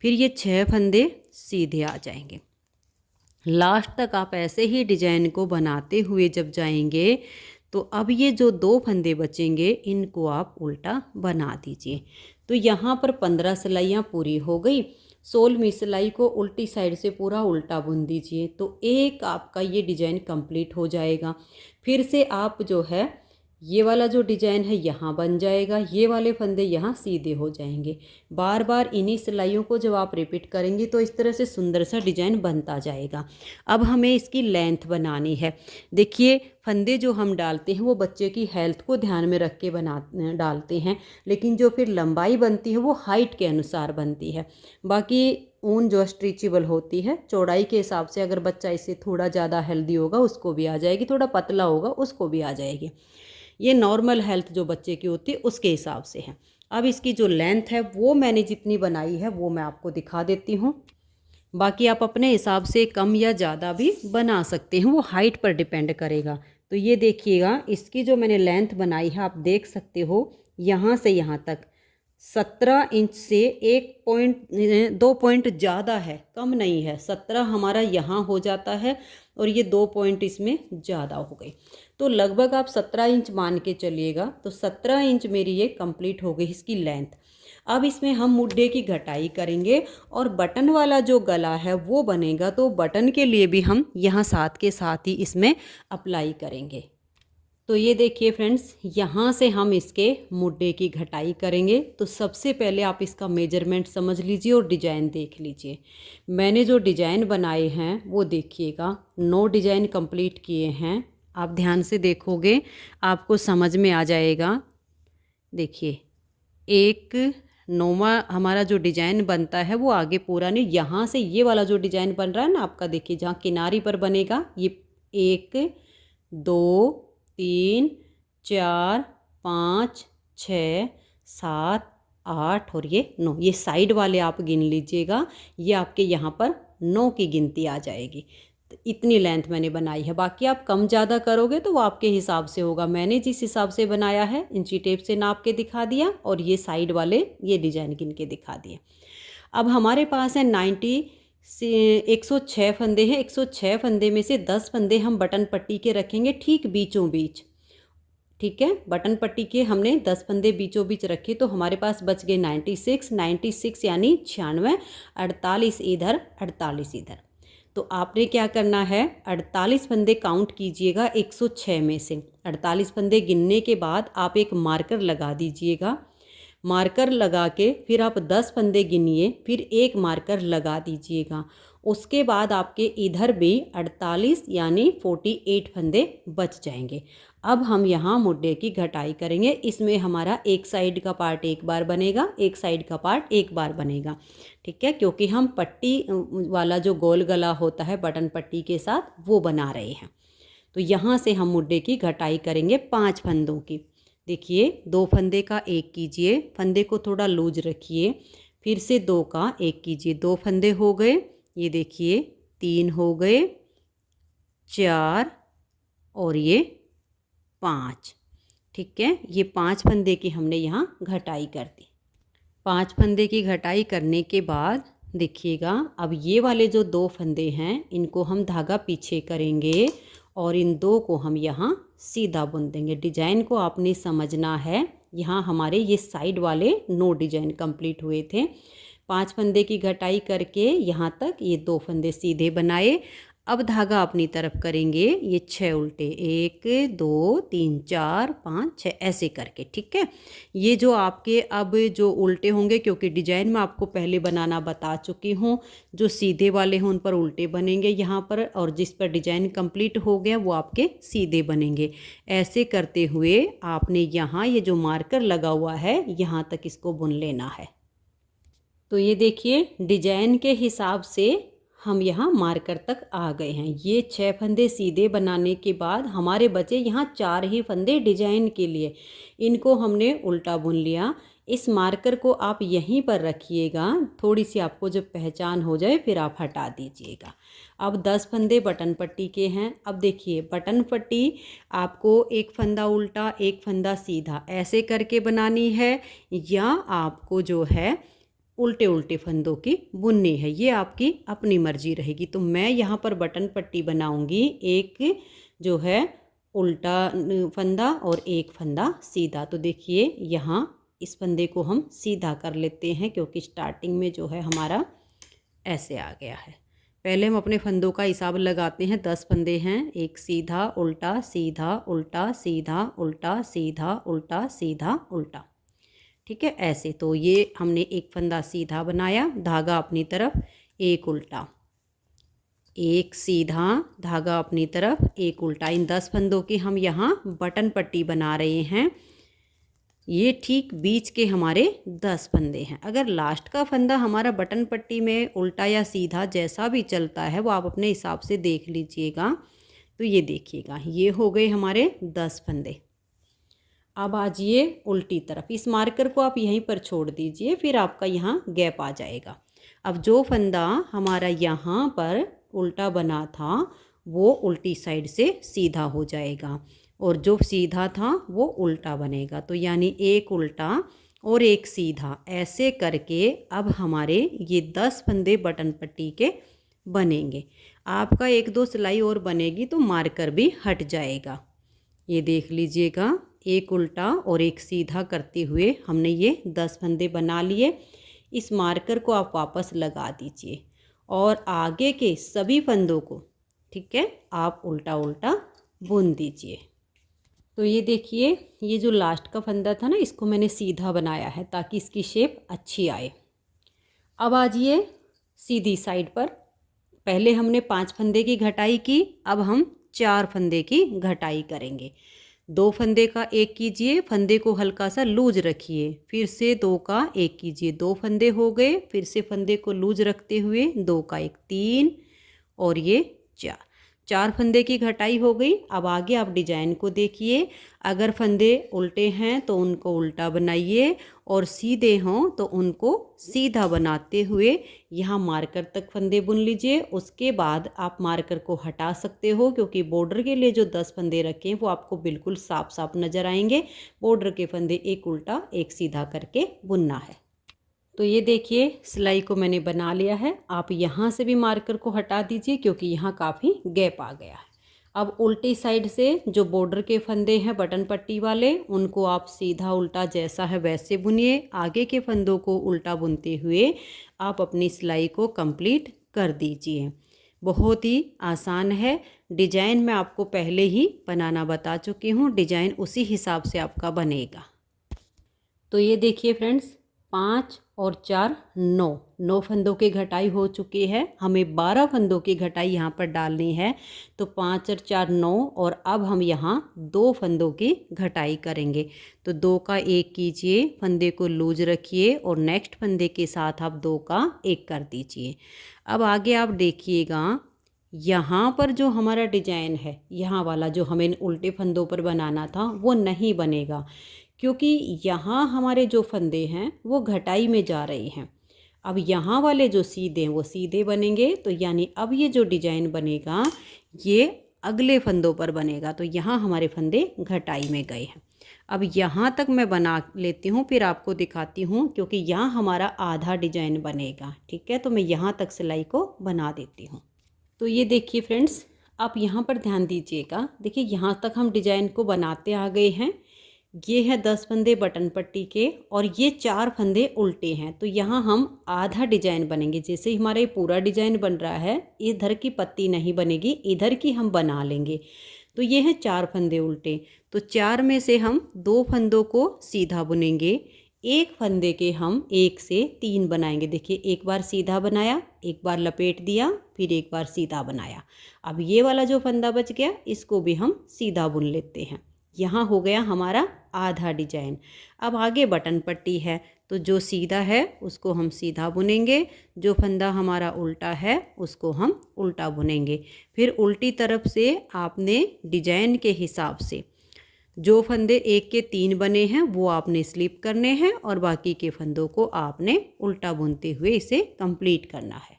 फिर ये 6 फंदे सीधे आ जाएंगे। लास्ट तक आप ऐसे ही डिजाइन को बनाते हुए जब जाएंगे तो अब ये जो 2 फंदे बचेंगे इनको आप उल्टा बना दीजिए। तो यहाँ पर 15 सिलाइयाँ पूरी हो गई। 16वीं सिलाई को उल्टी साइड से पूरा उल्टा बुन दीजिए तो एक आपका ये डिजाइन कंप्लीट हो जाएगा। फिर से आप जो है ये वाला जो डिजाइन है यहाँ बन जाएगा, ये वाले फंदे यहाँ सीधे हो जाएंगे। बार बार इन्हीं सिलाइयों को जब आप रिपीट करेंगे तो इस तरह से सुंदर सा डिजाइन बनता जाएगा। अब हमें इसकी लेंथ बनानी है। देखिए फंदे जो हम डालते हैं वो बच्चे की हेल्थ को ध्यान में रख के डालते हैं, लेकिन जो फिर लंबाई बनती है वो हाइट के अनुसार बनती है। बाकी ऊन जो स्ट्रेचेबल होती है चौड़ाई के हिसाब से, अगर बच्चा इससे थोड़ा ज़्यादा हेल्दी होगा उसको भी आ जाएगी, थोड़ा पतला होगा उसको भी आ जाएगी। ये नॉर्मल हेल्थ जो बच्चे की होती है उसके हिसाब से है। अब इसकी जो लेंथ है वो मैंने जितनी बनाई है वो मैं आपको दिखा देती हूँ। बाकी आप अपने हिसाब से कम या ज़्यादा भी बना सकते हैं, वो हाइट पर डिपेंड करेगा। तो ये देखिएगा इसकी जो मैंने लेंथ बनाई है आप देख सकते हो, यहाँ से यहाँ तक 17 इंच से 2 पॉइंट ज़्यादा है, कम नहीं है। 17 हमारा यहाँ हो जाता है और ये 2 पॉइंट इसमें ज़्यादा हो गए, तो लगभग आप 17 इंच मान के चलिएगा। तो 17 इंच मेरी ये कंप्लीट हो गई इसकी लेंथ। अब इसमें हम मुड्ढे की घटाई करेंगे और बटन वाला जो गला है वो बनेगा, तो बटन के लिए भी हम यहाँ साथ के साथ ही इसमें अप्लाई करेंगे। तो ये देखिए फ्रेंड्स, यहाँ से हम इसके मुड्ढे की घटाई करेंगे। तो सबसे पहले आप इसका मेजरमेंट समझ लीजिए और डिजाइन देख लीजिए। मैंने जो डिजाइन बनाए हैं वो देखिएगा, 9 डिजाइन कंप्लीट किए हैं। आप ध्यान से देखोगे आपको समझ में आ जाएगा। देखिए 1 9वां हमारा जो डिजाइन बनता है वो आगे पूरा नहीं, यहाँ से ये वाला जो डिजाइन बन रहा है ना आपका, देखिए जहाँ किनारी पर बनेगा ये 1 2 3 4 5 6 7 8 और ये 9, ये साइड वाले आप गिन लीजिएगा। ये आपके यहाँ पर 9 की गिनती आ जाएगी। तो इतनी लेंथ मैंने बनाई है। बाकी आप कम ज़्यादा करोगे तो वो आपके हिसाब से होगा। मैंने जिस हिसाब से बनाया है इंची टेप से नाप के दिखा दिया और ये साइड वाले ये डिजाइन गिन के दिखा दिए। अब हमारे पास है 106 फंदे हैं। 106 फंदे में से 10 फंदे हम बटन पट्टी के रखेंगे ठीक बीचों बीच। ठीक है, बटन पट्टी के हमने 10 फंदे बीचों बीच रखे तो हमारे पास बच गए 96 यानी 96, 48 इधर 48 इधर। तो आपने क्या करना है, 48 फंदे काउंट कीजिएगा 106 में से। 48 फंदे गिनने के बाद आप एक मार्कर लगा दीजिएगा। मार्कर लगा के फिर आप 10 फंदे गिनिए, फिर एक मार्कर लगा दीजिएगा। उसके बाद आपके इधर भी 48 यानी 48 फंदे बच जाएंगे। अब हम यहाँ मुड्डे की घटाई करेंगे। इसमें हमारा एक साइड का पार्ट एक बार बनेगा, एक साइड का पार्ट एक बार बनेगा, ठीक है, क्योंकि हम पट्टी वाला जो गोल गला होता है बटन पट्टी के साथ वो बना रहे हैं। तो यहाँ से हम मुड्डे की घटाई करेंगे 5 फंदों की। देखिए 2 फंदे का 1 कीजिए, फंदे को थोड़ा लूज रखिए, फिर से 2 का 1 कीजिए, 2 फंदे हो गए, ये देखिए 3 हो गए, 4 और ये 5, ठीक है। ये 5 फंदे की हमने यहाँ घटाई कर दी। 5 फंदे की घटाई करने के बाद देखिएगा अब ये वाले जो 2 फंदे हैं इनको हम धागा पीछे करेंगे और इन 2 को हम यहाँ सीधा बुन देंगे। डिजाइन को आपने समझना है। यहाँ हमारे ये साइड वाले 9 डिजाइन कंप्लीट हुए थे। 5 फंदे की घटाई करके यहाँ तक ये 2 फंदे सीधे बनाए। अब धागा अपनी तरफ करेंगे, ये 6 उल्टे, 1 2 3 4 5 6 ऐसे करके, ठीक है। ये जो आपके अब जो उल्टे होंगे, क्योंकि डिजाइन में आपको पहले बनाना बता चुकी हूँ, जो सीधे वाले हैं उन पर उल्टे बनेंगे यहाँ पर, और जिस पर डिजाइन कंप्लीट हो गया वो आपके सीधे बनेंगे। ऐसे करते हुए आपने यहाँ ये जो मार्कर लगा हुआ है यहाँ तक इसको बुन लेना है। तो ये देखिए डिजाइन के हिसाब से हम यहाँ मार्कर तक आ गए हैं। ये 6 फंदे सीधे बनाने के बाद हमारे बचे यहाँ 4 ही फंदे डिजाइन के लिए। इनको हमने उल्टा बुन लिया। इस मार्कर को आप यहीं पर रखिएगा, थोड़ी सी आपको जब पहचान हो जाए फिर आप हटा दीजिएगा। अब 10 फंदे बटन पट्टी के हैं। अब देखिए बटन पट्टी आपको एक फंदा उल्टा एक फंदा सीधा ऐसे करके बनानी है, या आपको जो है उल्टे उल्टे फंदों की बुननी है, ये आपकी अपनी मर्जी रहेगी। तो मैं यहाँ पर बटन पट्टी बनाऊंगी, एक जो है उल्टा फंदा और एक फंदा सीधा। तो देखिए यहाँ इस फंदे को हम सीधा कर लेते हैं, क्योंकि स्टार्टिंग में जो है हमारा ऐसे आ गया है। पहले हम अपने फंदों का हिसाब लगाते हैं। 10 फंदे हैं, एक सीधा उल्टा सीधा उल्टा सीधा उल्टा सीधा उल्टा सीधा उल्टा, ठीक है, ऐसे। तो ये हमने एक फंदा सीधा बनाया, धागा अपनी तरफ, एक उल्टा, एक सीधा, धागा अपनी तरफ, एक उल्टा। इन 10 फंदों की हम यहाँ बटन पट्टी बना रहे हैं। ये ठीक बीच के हमारे 10 फंदे हैं। अगर लास्ट का फंदा हमारा बटन पट्टी में उल्टा या सीधा जैसा भी चलता है वो आप अपने हिसाब से देख लीजिएगा। तो ये देखिएगा ये हो गए हमारे 10 फंदे। अब आ जाइए उल्टी तरफ। इस मार्कर को आप यहीं पर छोड़ दीजिए, फिर आपका यहाँ गैप आ जाएगा। अब जो फंदा हमारा यहाँ पर उल्टा बना था वो उल्टी साइड से सीधा हो जाएगा, और जो सीधा था वो उल्टा बनेगा। तो यानी एक उल्टा और एक सीधा ऐसे करके अब हमारे ये 10 फंदे बटन पट्टी के बनेंगे। आपका 1-2 सिलाई और बनेगी तो मार्कर भी हट जाएगा। ये देख लीजिएगा, एक उल्टा और एक सीधा करते हुए हमने ये 10 फंदे बना लिए। इस मार्कर को आप वापस लगा दीजिए और आगे के सभी फंदों को, ठीक है, आप उल्टा उल्टा बुन दीजिए। तो ये देखिए ये जो लास्ट का फंदा था ना, इसको मैंने सीधा बनाया है ताकि इसकी शेप अच्छी आए। अब आ जाइए सीधी साइड पर। पहले हमने 5 फंदे की घटाई की, अब हम 4 फंदे की घटाई करेंगे। 2 फंदे का 1 कीजिए, फंदे को हल्का सा लूज रखिए, फिर से 2 का 1 कीजिए, 2 फंदे हो गए, फिर से फंदे को लूज रखते हुए 2 का 1 3 और ये 4 फंदे की घटाई हो गई। अब आगे आप डिजाइन को देखिए। अगर फंदे उल्टे हैं तो उनको उल्टा बनाइए, और सीधे हों तो उनको सीधा बनाते हुए यहाँ मार्कर तक फंदे बुन लीजिए। उसके बाद आप मार्कर को हटा सकते हो, क्योंकि बॉर्डर के लिए जो 10 फंदे रखे हैं वो आपको बिल्कुल साफ साफ नज़र आएंगे। बॉर्डर के फंदे एक उल्टा एक सीधा करके बुनना है। तो ये देखिए सिलाई को मैंने बना लिया है। आप यहाँ से भी मार्कर को हटा दीजिए, क्योंकि यहाँ काफ़ी गैप आ गया है। अब उल्टी साइड से जो बॉर्डर के फंदे हैं बटन पट्टी वाले, उनको आप सीधा उल्टा जैसा है वैसे बुनिए। आगे के फंदों को उल्टा बुनते हुए आप अपनी सिलाई को कंप्लीट कर दीजिए। बहुत ही आसान है। डिजाइन मैं आपको पहले ही बनाना बता चुकी हूँ, डिजाइन उसी हिसाब से आपका बनेगा। तो ये देखिए फ्रेंड्स, 5 और 4 9 9 फंदों की घटाई हो चुकी है। हमें 12 फंदों की घटाई यहाँ पर डालनी है। तो 5 और 4 9 और अब हम यहाँ 2 फंदों की घटाई करेंगे। तो 2 का 1 कीजिए, फंदे को लूज रखिए और नेक्स्ट फंदे के साथ आप 2 का 1 कर दीजिए। अब आगे आप देखिएगा, यहाँ पर जो हमारा डिजाइन है, यहाँ वाला जो हमें उल्टे फंदों पर बनाना था वो नहीं बनेगा, क्योंकि यहाँ हमारे जो फंदे हैं वो घटाई में जा रहे हैं। अब यहाँ वाले जो सीधे हैं वो सीधे बनेंगे। तो यानी अब ये जो डिजाइन बनेगा ये अगले फंदों पर बनेगा। तो यहाँ हमारे फंदे घटाई में गए हैं। अब यहाँ तक मैं बना लेती हूँ, फिर आपको दिखाती हूँ, क्योंकि यहाँ हमारा आधा डिजाइन बनेगा। ठीक है, तो मैं यहाँ तक सिलाई को बना देती हूँ। तो ये देखिए फ्रेंड्स, आप यहाँ पर ध्यान दीजिएगा। देखिए यहाँ तक हम डिजाइन को बनाते आ गए हैं। ये है 10 फंदे बटन पट्टी के और ये 4 फंदे उल्टे हैं। तो यहाँ हम आधा डिजाइन बनेंगे। जैसे हमारा ये पूरा डिजाइन बन रहा है, इधर की पत्ती नहीं बनेगी, इधर की हम बना लेंगे। तो ये है 4 फंदे उल्टे। तो 4 में से हम 2 फंदों को सीधा बुनेंगे, एक फंदे के हम 1 से 3 बनाएंगे। देखिए, एक बार सीधा बनाया, एक बार लपेट दिया, फिर एक बार सीधा बनाया। अब ये वाला जो फंदा बच गया इसको भी हम सीधा बुन लेते हैं। यहाँ हो गया हमारा आधा डिजाइन। अब आगे बटन पट्टी है, तो जो सीधा है उसको हम सीधा बुनेंगे, जो फंदा हमारा उल्टा है उसको हम उल्टा बुनेंगे। फिर उल्टी तरफ से आपने डिजाइन के हिसाब से जो फंदे 1 के 3 बने हैं वो आपने स्लिप करने हैं और बाकी के फंदों को आपने उल्टा बुनते हुए इसे कंप्लीट करना है।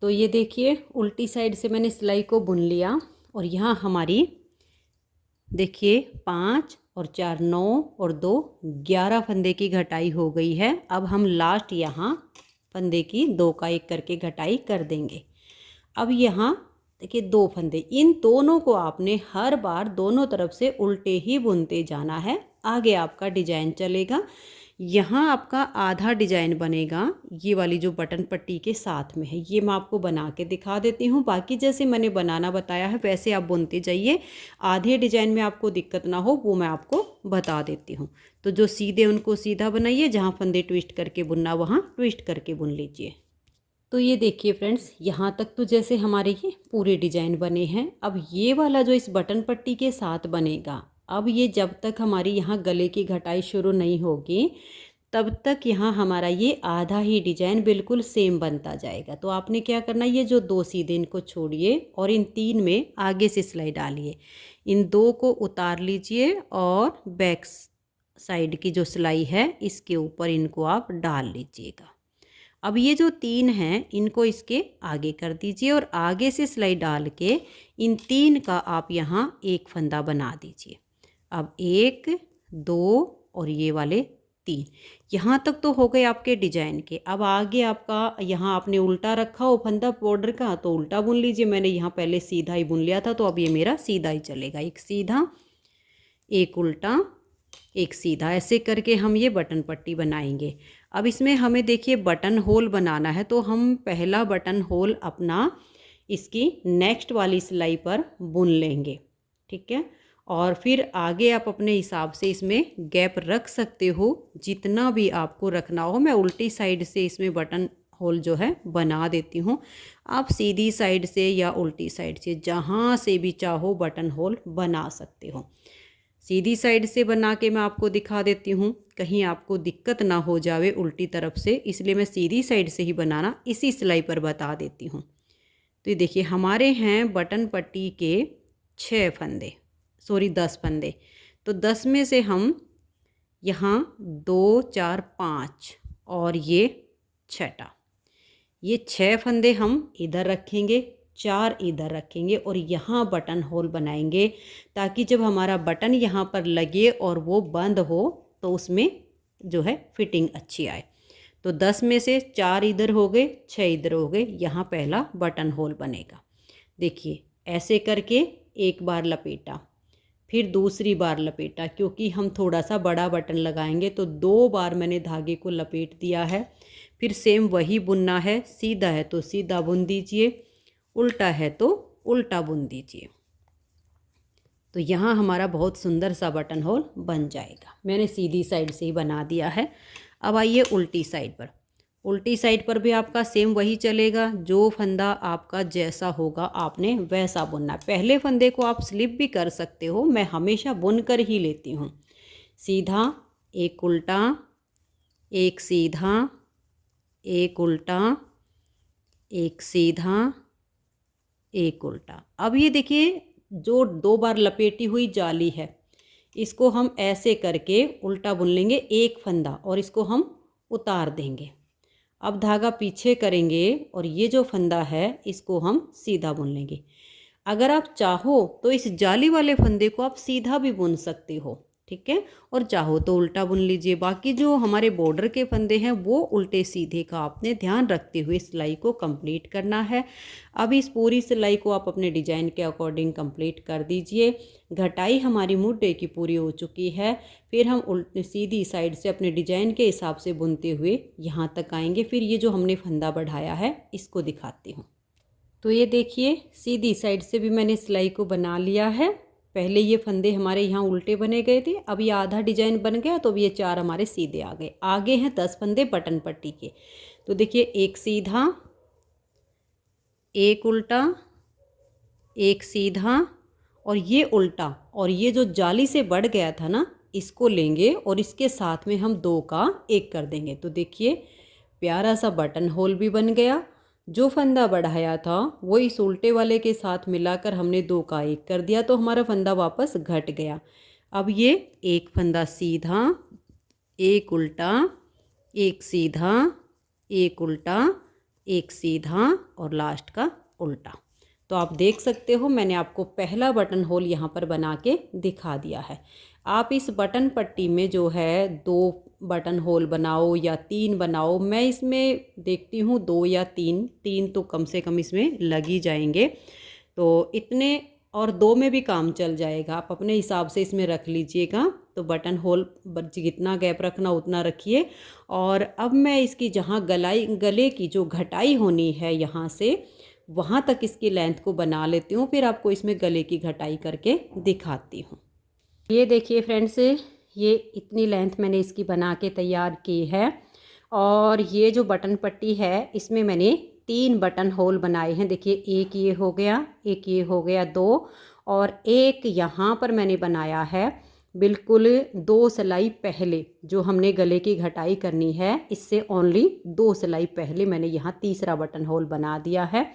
तो ये देखिए, उल्टी साइड से मैंने सिलाई को बुन लिया और यहाँ हमारी देखिए 5 और 4 9 और 2 11 फंदे की घटाई हो गई है। अब हम लास्ट यहाँ फंदे की 2 का 1 करके घटाई कर देंगे। अब यहाँ देखिए 2 फंदे, इन दोनों को आपने हर बार दोनों तरफ से उल्टे ही बुनते जाना है। आगे आपका डिजाइन चलेगा। यहाँ आपका आधा डिजाइन बनेगा, ये वाली जो बटन पट्टी के साथ में है, ये मैं आपको बना के दिखा देती हूँ। बाकी जैसे मैंने बनाना बताया है वैसे आप बुनते जाइए। आधे डिजाइन में आपको दिक्कत ना हो वो मैं आपको बता देती हूँ। तो जो सीधे उनको सीधा बनाइए, जहाँ फंदे ट्विस्ट करके बुनना वहाँ ट्विस्ट करके बुन लीजिए। तो ये देखिए फ्रेंड्स, यहाँ तक तो जैसे हमारे ये पूरे डिजाइन बने हैं। अब ये वाला जो इस बटन पट्टी के साथ बनेगा, अब ये जब तक हमारी यहाँ गले की घटाई शुरू नहीं होगी तब तक यहाँ हमारा ये आधा ही डिजाइन बिल्कुल सेम बनता जाएगा। तो आपने क्या करना, ये जो 2 सीधे इनको छोड़िए और इन 3 में आगे से सिलाई डालिए। इन 2 को उतार लीजिए और बैक साइड की जो सिलाई है इसके ऊपर इनको आप डाल लीजिएगा। अब ये जो 3 हैं इनको इसके आगे कर दीजिए और आगे से सिलाई डाल के इन 3 का आप यहाँ एक फंदा बना दीजिए। अब 1 2 और ये वाले 3, यहाँ तक तो हो गए आपके डिजाइन के। अब आगे आपका यहाँ आपने उल्टा रखा हो फंदा बॉर्डर का, तो उल्टा बुन लीजिए। मैंने यहाँ पहले सीधा ही बुन लिया था, तो अब ये मेरा सीधा ही चलेगा। एक सीधा, एक उल्टा, एक सीधा, ऐसे करके हम ये बटन पट्टी बनाएंगे। अब इसमें हमें देखिए बटन होल बनाना है, तो हम पहला बटन होल अपना इसकी नेक्स्ट वाली सिलाई पर बुन लेंगे। ठीक है, और फिर आगे आप अपने हिसाब से इसमें गैप रख सकते हो, जितना भी आपको रखना हो। मैं उल्टी साइड से इसमें बटन होल जो है बना देती हूँ। आप सीधी साइड से या उल्टी साइड से जहाँ से भी चाहो बटन होल बना सकते हो। सीधी साइड से बना के मैं आपको दिखा देती हूँ, कहीं आपको दिक्कत ना हो जावे उल्टी तरफ से, इसलिए मैं सीधी साइड से ही बनाना इसी सिलाई पर बता देती हूँ। तो ये देखिए हमारे हैं बटन पट्टी के 10 फंदे। तो 10 में से हम यहाँ 2 4 5 और ये छठा, ये 6 फंदे हम इधर रखेंगे, 4 इधर रखेंगे और यहाँ बटन होल बनाएंगे, ताकि जब हमारा बटन यहाँ पर लगे और वो बंद हो तो उसमें जो है फिटिंग अच्छी आए। तो 10 में से 4 इधर हो गए, 6 इधर हो गए, यहाँ पहला बटन होल बनेगा। देखिए ऐसे करके एक बार लपेटा, फिर दूसरी बार लपेटा, क्योंकि हम थोड़ा सा बड़ा बटन लगाएंगे तो 2 बार मैंने धागे को लपेट दिया है। फिर सेम वही बुनना है, सीधा है तो सीधा बुन दीजिए, उल्टा है तो उल्टा बुन दीजिए। तो यहाँ हमारा बहुत सुंदर सा बटन होल बन जाएगा। मैंने सीधी साइड से ही बना दिया है। अब आइए उल्टी साइड पर। उल्टी साइड पर भी आपका सेम वही चलेगा, जो फंदा आपका जैसा होगा आपने वैसा बुनना। पहले फंदे को आप स्लिप भी कर सकते हो, मैं हमेशा बुन कर ही लेती हूँ। सीधा, एक उल्टा, एक सीधा, एक उल्टा, एक सीधा, एक उल्टा। अब ये देखिए जो 2 बार लपेटी हुई जाली है, इसको हम ऐसे करके उल्टा बुन लेंगे एक फंदा और इसको हम उतार देंगे। अब धागा पीछे करेंगे और ये जो फंदा है इसको हम सीधा बुन लेंगे। अगर आप चाहो तो इस जाली वाले फंदे को आप सीधा भी बुन सकते हो, ठीक है, और चाहो तो उल्टा बुन लीजिए। बाकी जो हमारे बॉर्डर के फंदे हैं वो उल्टे सीधे का आपने ध्यान रखते हुए सिलाई को कंप्लीट करना है। अब इस पूरी सिलाई को आप अपने डिजाइन के अकॉर्डिंग कंप्लीट कर दीजिए। घटाई हमारी मुड्ढे की पूरी हो चुकी है। फिर हम उल्टी सीधी साइड से अपने डिजाइन के हिसाब से बुनते हुए यहाँ तक आएंगे। फिर ये जो हमने फंदा बढ़ाया है इसको दिखाती हूँ। तो ये देखिए सीधी साइड से भी मैंने सिलाई को बना लिया है। पहले ये फंदे हमारे यहाँ उल्टे बने गए थे, अब ये आधा डिजाइन बन गया तो अब ये 4 हमारे सीधे आ गए। आगे हैं 10 फंदे बटन पट्टी के। तो देखिए एक सीधा, एक उल्टा, एक सीधा और ये उल्टा, और ये जो जाली से बढ़ गया था ना इसको लेंगे और इसके साथ में हम 2 का 1 कर देंगे। तो देखिए प्यारा सा बटन होल भी बन गया। जो फंदा बढ़ाया था वो इस उल्टे वाले के साथ मिलाकर हमने 2 का 1 कर दिया, तो हमारा फंदा वापस घट गया। अब ये एक फंदा सीधा, एक उल्टा, एक सीधा, एक उल्टा, एक सीधा और लास्ट का उल्टा। तो आप देख सकते हो मैंने आपको पहला बटन होल यहाँ पर बना के दिखा दिया है। आप इस बटन पट्टी में जो है 2 बटन होल बनाओ या 3 बनाओ, मैं इसमें देखती हूँ 2 या 3 तो कम से कम इसमें लग ही जाएंगे। तो इतने और 2 में भी काम चल जाएगा, आप अपने हिसाब से इसमें रख लीजिएगा। तो बटन होल जितना गैप रखना उतना रखिए। और अब मैं इसकी जहाँ गले की जो घटाई होनी है यहाँ से वहाँ तक इसकी लेंथ को बना लेती हूँ, फिर आपको इसमें गले की घटाई करके दिखाती हूँ। ये देखिए फ्रेंड्स, ये इतनी लेंथ मैंने इसकी बना के तैयार की है। और ये जो बटन पट्टी है इसमें मैंने 3 बटन होल बनाए हैं। देखिए एक ये हो गया, एक ये हो गया 2, और एक यहाँ पर मैंने बनाया है बिल्कुल 2 सिलाई पहले। जो हमने गले की घटाई करनी है इससे ओनली 2 सिलाई पहले मैंने यहाँ तीसरा बटन होल बना दिया है।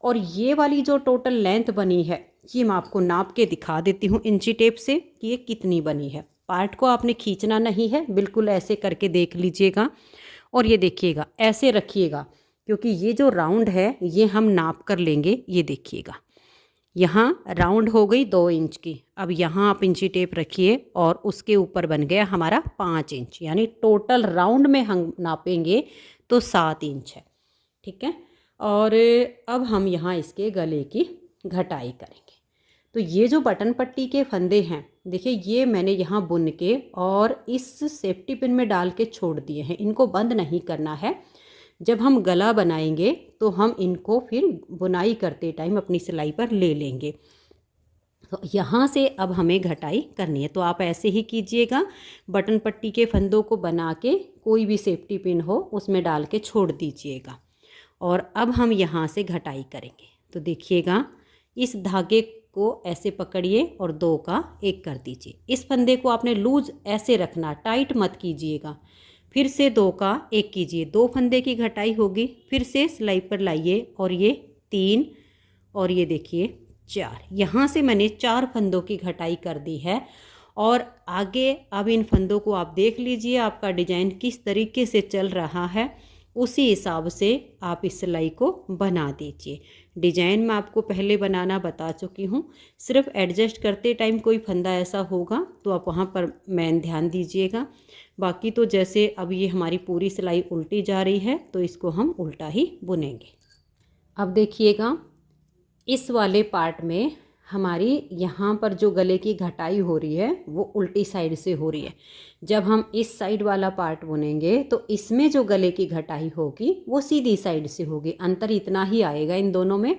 और ये वाली जो टोटल लेंथ बनी है ये मैं आपको नाप के दिखा देती हूँ इंची टेप से कि ये कितनी बनी है। पार्ट को आपने खींचना नहीं है, बिल्कुल ऐसे करके देख लीजिएगा और ये देखिएगा ऐसे रखिएगा, क्योंकि ये जो राउंड है ये हम नाप कर लेंगे। ये देखिएगा यहाँ राउंड हो गई 2 इंच की। अब यहाँ आप इंची टेप रखिए और उसके ऊपर बन गया हमारा 5 इंच, यानी टोटल राउंड में हम नापेंगे तो 7 इंच है, ठीक है। और अब हम यहाँ इसके गले की घटाई करेंगे। तो ये जो बटन पट्टी के फंदे हैं देखिए ये मैंने यहाँ बुन के और इस सेफ्टी पिन में डाल के छोड़ दिए हैं, इनको बंद नहीं करना है। जब हम गला बनाएंगे तो हम इनको फिर बुनाई करते टाइम अपनी सिलाई पर ले लेंगे। तो यहाँ से अब हमें घटाई करनी है, तो आप ऐसे ही कीजिएगा। बटन पट्टी के फंदों को बना के कोई भी सेफ्टी पिन हो उसमें डाल के छोड़ दीजिएगा। और अब हम यहाँ से घटाई करेंगे। तो देखिएगा इस धागे को ऐसे पकड़िए और 2 का 1 कर दीजिए। इस फंदे को आपने लूज ऐसे रखना, टाइट मत कीजिएगा। फिर से 2 का 1 कीजिए, 2 फंदे की घटाई होगी। फिर से सिलाई पर लाइए और ये 3 और ये देखिए 4। यहाँ से मैंने 4 फंदों की घटाई कर दी है। और आगे अब इन फंदों को आप देख लीजिए आपका डिजाइन किस तरीके से चल रहा है, उसी हिसाब से आप इस सिलाई को बना दीजिए। डिजाइन मैं आपको पहले बनाना बता चुकी हूँ, सिर्फ एडजस्ट करते टाइम कोई फंदा ऐसा होगा तो आप वहाँ पर मैन ध्यान दीजिएगा। बाकी तो जैसे अब ये हमारी पूरी सिलाई उल्टी जा रही है तो इसको हम उल्टा ही बुनेंगे। अब देखिएगा इस वाले पार्ट में हमारी यहाँ पर जो गले की घटाई हो रही है वो उल्टी साइड से हो रही है। जब हम इस साइड वाला पार्ट बुनेंगे तो इसमें जो गले की घटाई होगी वो सीधी साइड से होगी। अंतर इतना ही आएगा इन दोनों में।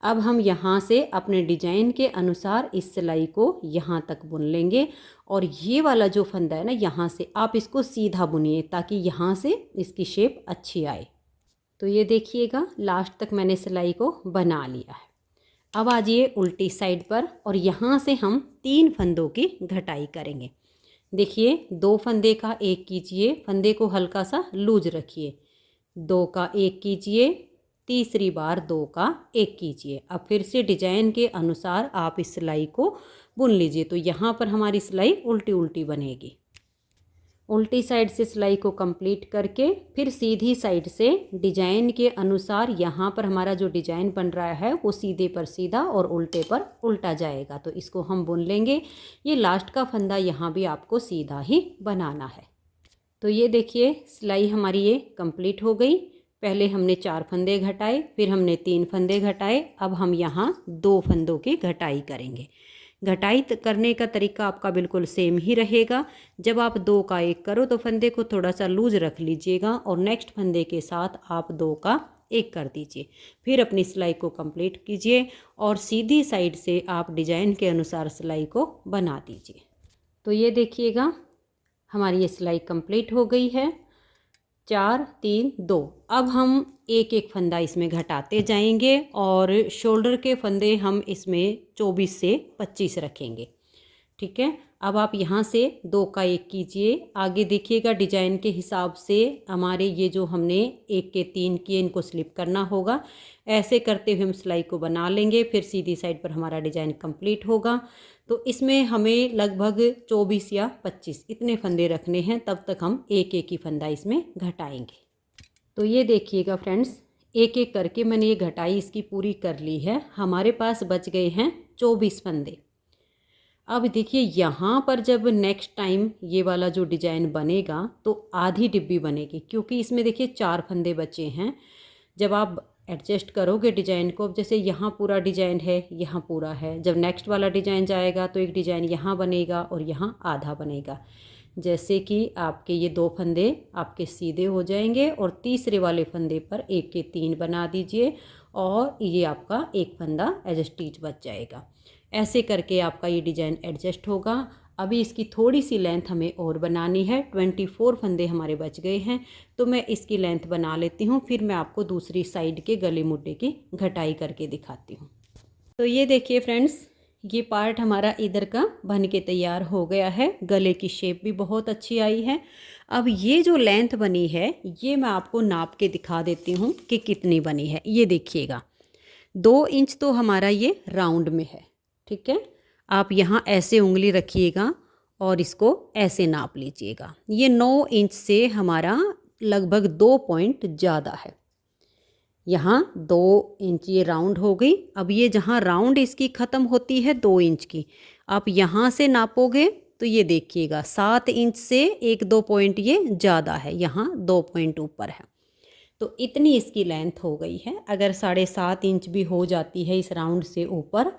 अब हम यहाँ से अपने डिजाइन के अनुसार इस सिलाई को यहाँ तक बुन लेंगे और ये वाला जो फंदा है ना, यहाँ से आप इसको सीधा बुनिए ताकि यहाँ से इसकी शेप अच्छी आए। तो ये देखिएगा लास्ट तक मैंने सिलाई को बना लिया है। अब आ जाइए उल्टी साइड पर और यहाँ से हम 3 फंदों की घटाई करेंगे। देखिए 2 फंदे का 1 कीजिए, फंदे को हल्का सा लूज रखिए, 2 का 1 कीजिए, तीसरी बार 2 का 1 कीजिए। अब फिर से डिजाइन के अनुसार आप इस सिलाई को बुन लीजिए। तो यहाँ पर हमारी सिलाई उल्टी उल्टी बनेगी। उल्टी साइड से सिलाई को कंप्लीट करके फिर सीधी साइड से डिजाइन के अनुसार यहाँ पर हमारा जो डिजाइन बन रहा है वो सीधे पर सीधा और उल्टे पर उल्टा जाएगा। तो इसको हम बुन लेंगे। ये लास्ट का फंदा यहाँ भी आपको सीधा ही बनाना है। तो ये देखिए सिलाई हमारी ये कंप्लीट हो गई। पहले हमने 4 फंदे घटाए, फिर हमने 3 फंदे घटाए। अब हम यहाँ 2 फंदों की घटाई करेंगे। घटाई करने का तरीका आपका बिल्कुल सेम ही रहेगा। जब आप 2 का 1 करो तो फंदे को थोड़ा सा लूज रख लीजिएगा और नेक्स्ट फंदे के साथ आप 2 का 1 कर दीजिए। फिर अपनी सिलाई को कंप्लीट कीजिए और सीधी साइड से आप डिजाइन के अनुसार सिलाई को बना दीजिए। तो ये देखिएगा हमारी ये सिलाई कंप्लीट हो गई है। 4 3 2। अब हम एक एक फंदा इसमें घटाते जाएंगे और शोल्डर के फंदे हम इसमें 24 से 25 रखेंगे। ठीक है। अब आप यहाँ से 2 का 1 कीजिए। आगे देखिएगा डिजाइन के हिसाब से हमारे ये जो हमने 1 के 3 किए इनको स्लिप करना होगा। ऐसे करते हुए हम सिलाई को बना लेंगे। फिर सीधी साइड पर हमारा डिजाइन कंप्लीट होगा। तो इसमें हमें लगभग 24 या 25 इतने फंदे रखने हैं। तब तक हम एक एक ही फंदा इसमें घटाएंगे। तो ये देखिएगा फ्रेंड्स, एक एक करके मैंने ये घटाई इसकी पूरी कर ली है। हमारे पास बच गए हैं 24 फंदे। अब देखिए यहाँ पर जब नेक्स्ट टाइम ये वाला जो डिजाइन बनेगा तो आधी डिब्बी बनेगी, क्योंकि इसमें देखिए 4 फंदे बचे हैं। जब आप एडजस्ट करोगे डिजाइन को, जैसे यहाँ पूरा डिजाइन है, यहाँ पूरा है, जब नेक्स्ट वाला डिजाइन जाएगा तो एक डिजाइन यहाँ बनेगा और यहाँ आधा बनेगा। जैसे कि आपके ये 2 फंदे आपके सीधे हो जाएंगे और तीसरे वाले फंदे पर 1 के 3 बना दीजिए और ये आपका एक फंदा एज स्टिच बच जाएगा। ऐसे करके आपका ये डिजाइन एडजस्ट होगा। अभी इसकी थोड़ी सी लेंथ हमें और बनानी है। 24 फंदे हमारे बच गए हैं, तो मैं इसकी लेंथ बना लेती हूँ। फिर मैं आपको दूसरी साइड के गले मुड्डे की घटाई करके दिखाती हूँ। तो ये देखिए फ्रेंड्स, ये पार्ट हमारा इधर का बन के तैयार हो गया है। गले की शेप भी बहुत अच्छी आई है। अब ये जो लेंथ बनी है ये मैं आपको नाप के दिखा देती हूँ कि कितनी बनी है। ये देखिएगा 2 इंच तो हमारा ये राउंड में है। ठीक है। आप यहाँ ऐसे उंगली रखिएगा और इसको ऐसे नाप लीजिएगा। ये 9 इंच से हमारा लगभग 2 पॉइंट ज़्यादा है। यहाँ 2 इंच ये राउंड हो गई। अब ये जहाँ राउंड इसकी ख़त्म होती है 2 इंच की, आप यहाँ से नापोगे तो ये देखिएगा 7 इंच से 1-2 पॉइंट ये ज़्यादा है, यहाँ 2 पॉइंट ऊपर है। तो इतनी इसकी लेंथ हो गई है। अगर 7.5 इंच भी हो जाती है इस राउंड से ऊपर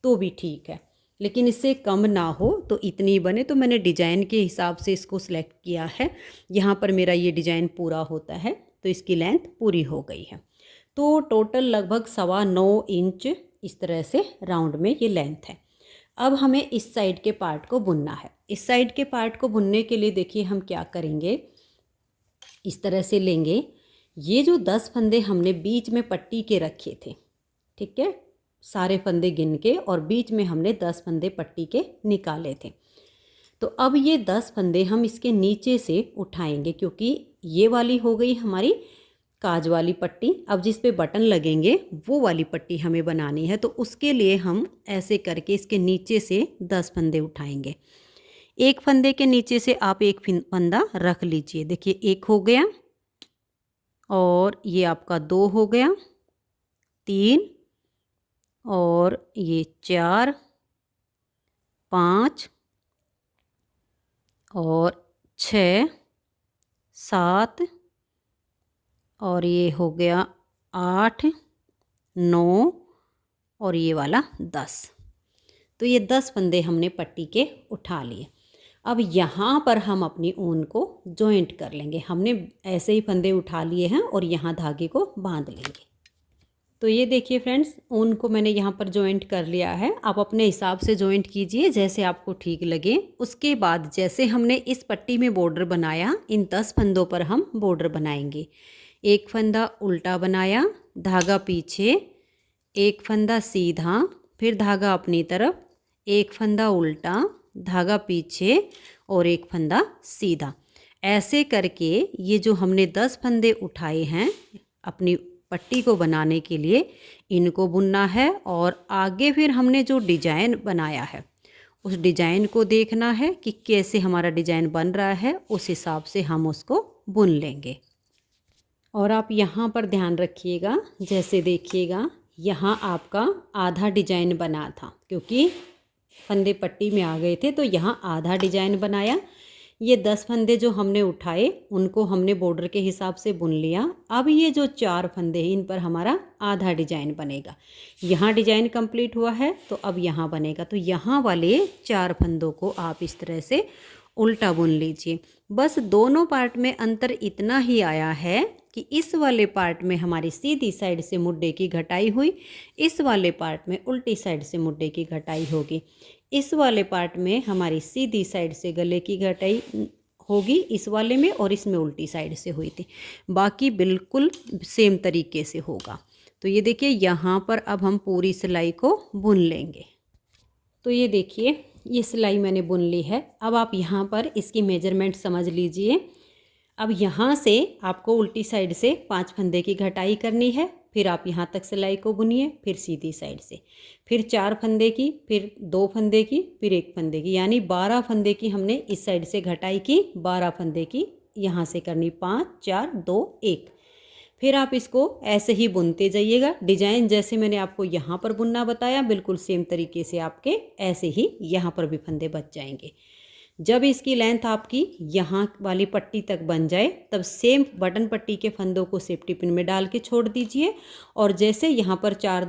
तो भी ठीक है, लेकिन इससे कम ना हो तो इतनी बने। तो मैंने डिजाइन के हिसाब से इसको सिलेक्ट किया है। यहाँ पर मेरा ये डिजाइन पूरा होता है तो इसकी लेंथ पूरी हो गई है। तो टोटल लगभग 9.25 इंच इस तरह से राउंड में ये लेंथ है। अब हमें इस साइड के पार्ट को बुनना है। इस साइड के पार्ट को बुनने के लिए देखिए हम क्या करेंगे, इस तरह से लेंगे। ये जो 10 फंदे हमने बीच में पट्टी के रखे थे, ठीक है, सारे फंदे गिन के, और बीच में हमने 10 फंदे पट्टी के निकाले थे। तो अब ये 10 फंदे हम इसके नीचे से उठाएंगे, क्योंकि ये वाली हो गई हमारी काज वाली पट्टी। अब जिस पे बटन लगेंगे वो वाली पट्टी हमें बनानी है। तो उसके लिए हम ऐसे करके इसके नीचे से 10 फंदे उठाएंगे। एक फंदे के नीचे से आप एक फंदा रख लीजिए। देखिए 1 हो गया और ये आपका 2 हो गया, 3 और ये 4, 5 और 6, 7 और ये हो गया 8, 9 और ये वाला 10। तो ये 10 फंदे हमने पट्टी के उठा लिए। अब यहाँ पर हम अपनी ऊन को जॉइंट कर लेंगे। हमने ऐसे ही फंदे उठा लिए हैं और यहाँ धागे को बांध लेंगे। तो ये देखिए फ्रेंड्स, ऊन को मैंने यहाँ पर जॉइंट कर लिया है। आप अपने हिसाब से जॉइंट कीजिए जैसे आपको ठीक लगे। उसके बाद जैसे हमने इस पट्टी में बॉर्डर बनाया, इन 10 फंदों पर हम बॉर्डर बनाएंगे। एक फंदा उल्टा बनाया, धागा पीछे, एक फंदा सीधा, फिर धागा अपनी तरफ, एक फंदा उल्टा, धागा पीछे और एक फंदा सीधा। ऐसे करके ये जो हमने 10 फंदे उठाए हैं अपनी पट्टी को बनाने के लिए, इनको बुनना है। और आगे फिर हमने जो डिजाइन बनाया है उस डिजाइन को देखना है कि कैसे हमारा डिजाइन बन रहा है, उस हिसाब से हम उसको बुन लेंगे। और आप यहाँ पर ध्यान रखिएगा, जैसे देखिएगा यहाँ आपका आधा डिजाइन बना था, क्योंकि फंदे पट्टी में आ गए थे तो यहाँ आधा डिजाइन बनाया। ये 10 फंदे जो हमने उठाए उनको हमने बॉर्डर के हिसाब से बुन लिया। अब ये जो 4 फंदे हैं इन पर हमारा आधा डिजाइन बनेगा। यहाँ डिजाइन कंप्लीट हुआ है तो अब यहाँ बनेगा। तो यहाँ वाले 4 फंदों को आप इस तरह से उल्टा बुन लीजिए। बस दोनों पार्ट में अंतर इतना ही आया है कि इस वाले पार्ट में हमारी सीधी साइड से मुड्डे की घटाई हुई, इस वाले पार्ट में उल्टी साइड से मुड्डे की घटाई होगी। इस वाले पार्ट में हमारी सीधी साइड से गले की घटाई होगी इस वाले में, और इसमें उल्टी साइड से हुई थी। बाकी बिल्कुल सेम तरीके से होगा। तो ये देखिए यहाँ पर अब हम पूरी सिलाई को बुन लेंगे। तो ये देखिए ये सिलाई मैंने बुन ली है। अब आप यहाँ पर इसकी मेजरमेंट समझ लीजिए। अब यहाँ से आपको उल्टी साइड से 5 फंदे की घटाई करनी है, फिर आप यहाँ तक सिलाई को बुनिए, फिर सीधी साइड से, फिर 4 फंदे की, फिर 2 फंदे की, फिर 1 फंदे की, यानी 12 फंदे की हमने इस साइड से घटाई की, 12 फंदे की यहाँ से करनी, 5 4 2 1। फिर आप इसको ऐसे ही बुनते जाइएगा। डिजाइन जैसे मैंने आपको यहाँ पर बुनना बताया बिल्कुल सेम तरीके से आपके ऐसे ही यहाँ पर भी फंदे बच जाएंगे। जब इसकी लेंथ आपकी यहाँ वाली पट्टी तक बन जाए तब सेम बटन पट्टी के फंदों को सेफ्टी पिन में डाल के छोड़ दीजिए। और जैसे यहाँ पर 4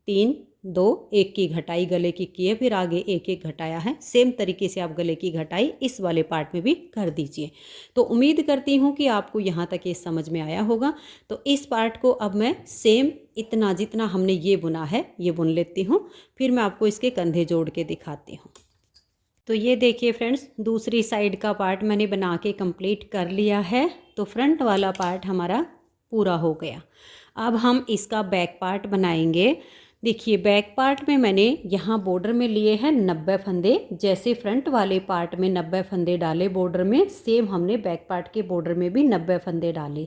3 2 1 की घटाई गले की है, फिर आगे 1 1 घटाया है, सेम तरीके से आप गले की घटाई इस वाले पार्ट में भी कर दीजिए। तो उम्मीद करती हूँ कि आपको यहाँ तक ये समझ में आया होगा। तो इस पार्ट को अब मैं सेम इतना जितना हमने ये बुना है ये बुन लेती हूँ, फिर मैं आपको इसके कंधे जोड़ के दिखाती हूँ। तो ये देखिए फ्रेंड्स, दूसरी साइड का पार्ट मैंने बना के कंप्लीट कर लिया है। तो फ्रंट वाला पार्ट हमारा पूरा हो गया। अब हम इसका बैक पार्ट बनाएंगे। देखिए बैक पार्ट में मैंने यहाँ बॉर्डर में लिए हैं 90 फंदे। जैसे फ्रंट वाले पार्ट में 90 फंदे डाले बॉर्डर में, सेम हमने बैक पार्ट के बॉर्डर में भी 90 फंदे डाले।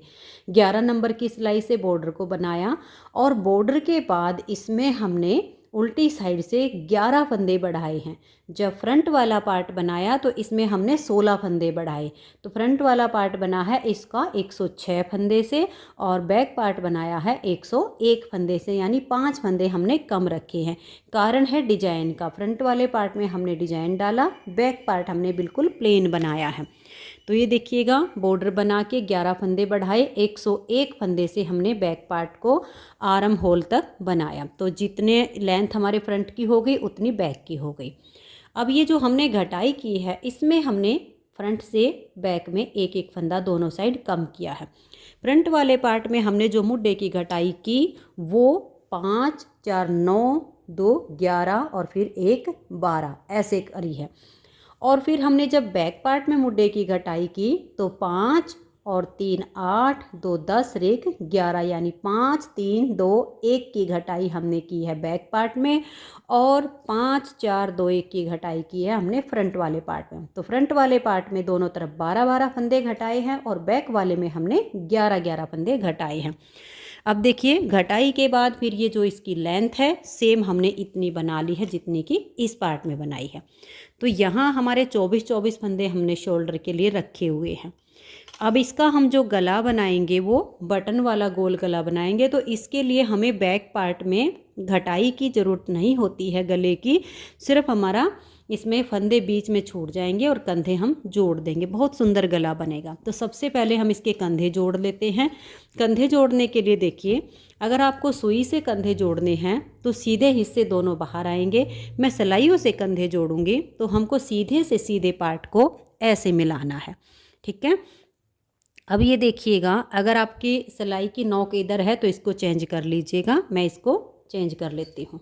11 नंबर की सिलाई से बॉर्डर को बनाया और बॉर्डर के बाद इसमें हमने उल्टी साइड से 11 फंदे बढ़ाए हैं। जब फ्रंट वाला पार्ट बनाया तो इसमें हमने 16 फंदे बढ़ाए। तो फ्रंट वाला पार्ट बना है इसका 106 फंदे से और बैक पार्ट बनाया है 101 फंदे से, यानी 5 फंदे हमने कम रखे हैं। कारण है डिजाइन का, फ्रंट वाले पार्ट में हमने डिजाइन डाला, बैक पार्ट हमने बिल्कुल प्लेन बनाया है। तो ये देखिएगा बॉर्डर बना के 11 फंदे बढ़ाए, 101 फंदे से हमने बैक पार्ट को आर्म होल तक बनाया। तो जितने लेंथ हमारे फ्रंट की हो गई उतनी बैक की हो गई। अब ये जो हमने घटाई की है इसमें हमने फ्रंट से बैक में 1 1 फंदा दोनों साइड कम किया है। फ्रंट वाले पार्ट में हमने जो मुड्डे की घटाई की वो 5 4 9 2 11 और फिर 1 12 ऐसे करी है। और फिर हमने जब बैक पार्ट में मुड्डे की घटाई की तो 5 और 3 8 2 10 और 1 11, यानी 5 3 2 1 की घटाई हमने की है बैक पार्ट में और 5 4 2 1 की घटाई की है हमने फ्रंट वाले पार्ट में। तो फ्रंट वाले पार्ट में दोनों तरफ 12 12 फंदे घटाए हैं और बैक वाले में हमने 11 11 फंदे घटाए हैं। अब देखिए घटाई के बाद फिर ये जो इसकी लेंथ है सेम हमने इतनी बना ली है जितनी की इस पार्ट में बनाई है। तो यहाँ हमारे 24 24 फंदे हमने शोल्डर के लिए रखे हुए हैं। अब इसका हम जो गला बनाएंगे वो बटन वाला गोल गला बनाएंगे। तो इसके लिए हमें बैक पार्ट में घटाई की ज़रूरत नहीं होती है गले की, सिर्फ हमारा इसमें फंदे बीच में छूट जाएंगे और कंधे हम जोड़ देंगे, बहुत सुंदर गला बनेगा। तो सबसे पहले हम इसके कंधे जोड़ लेते हैं। कंधे जोड़ने के लिए देखिए, अगर आपको सुई से कंधे जोड़ने हैं तो सीधे हिस्से दोनों बाहर आएंगे। मैं सिलाइयों से कंधे जोड़ूंगी तो हमको सीधे से सीधे पार्ट को ऐसे मिलाना है, ठीक है। अब ये देखिएगा, अगर आपकी सिलाई की नोक इधर है तो इसको चेंज कर लीजिएगा। मैं इसको चेंज कर लेती हूँ।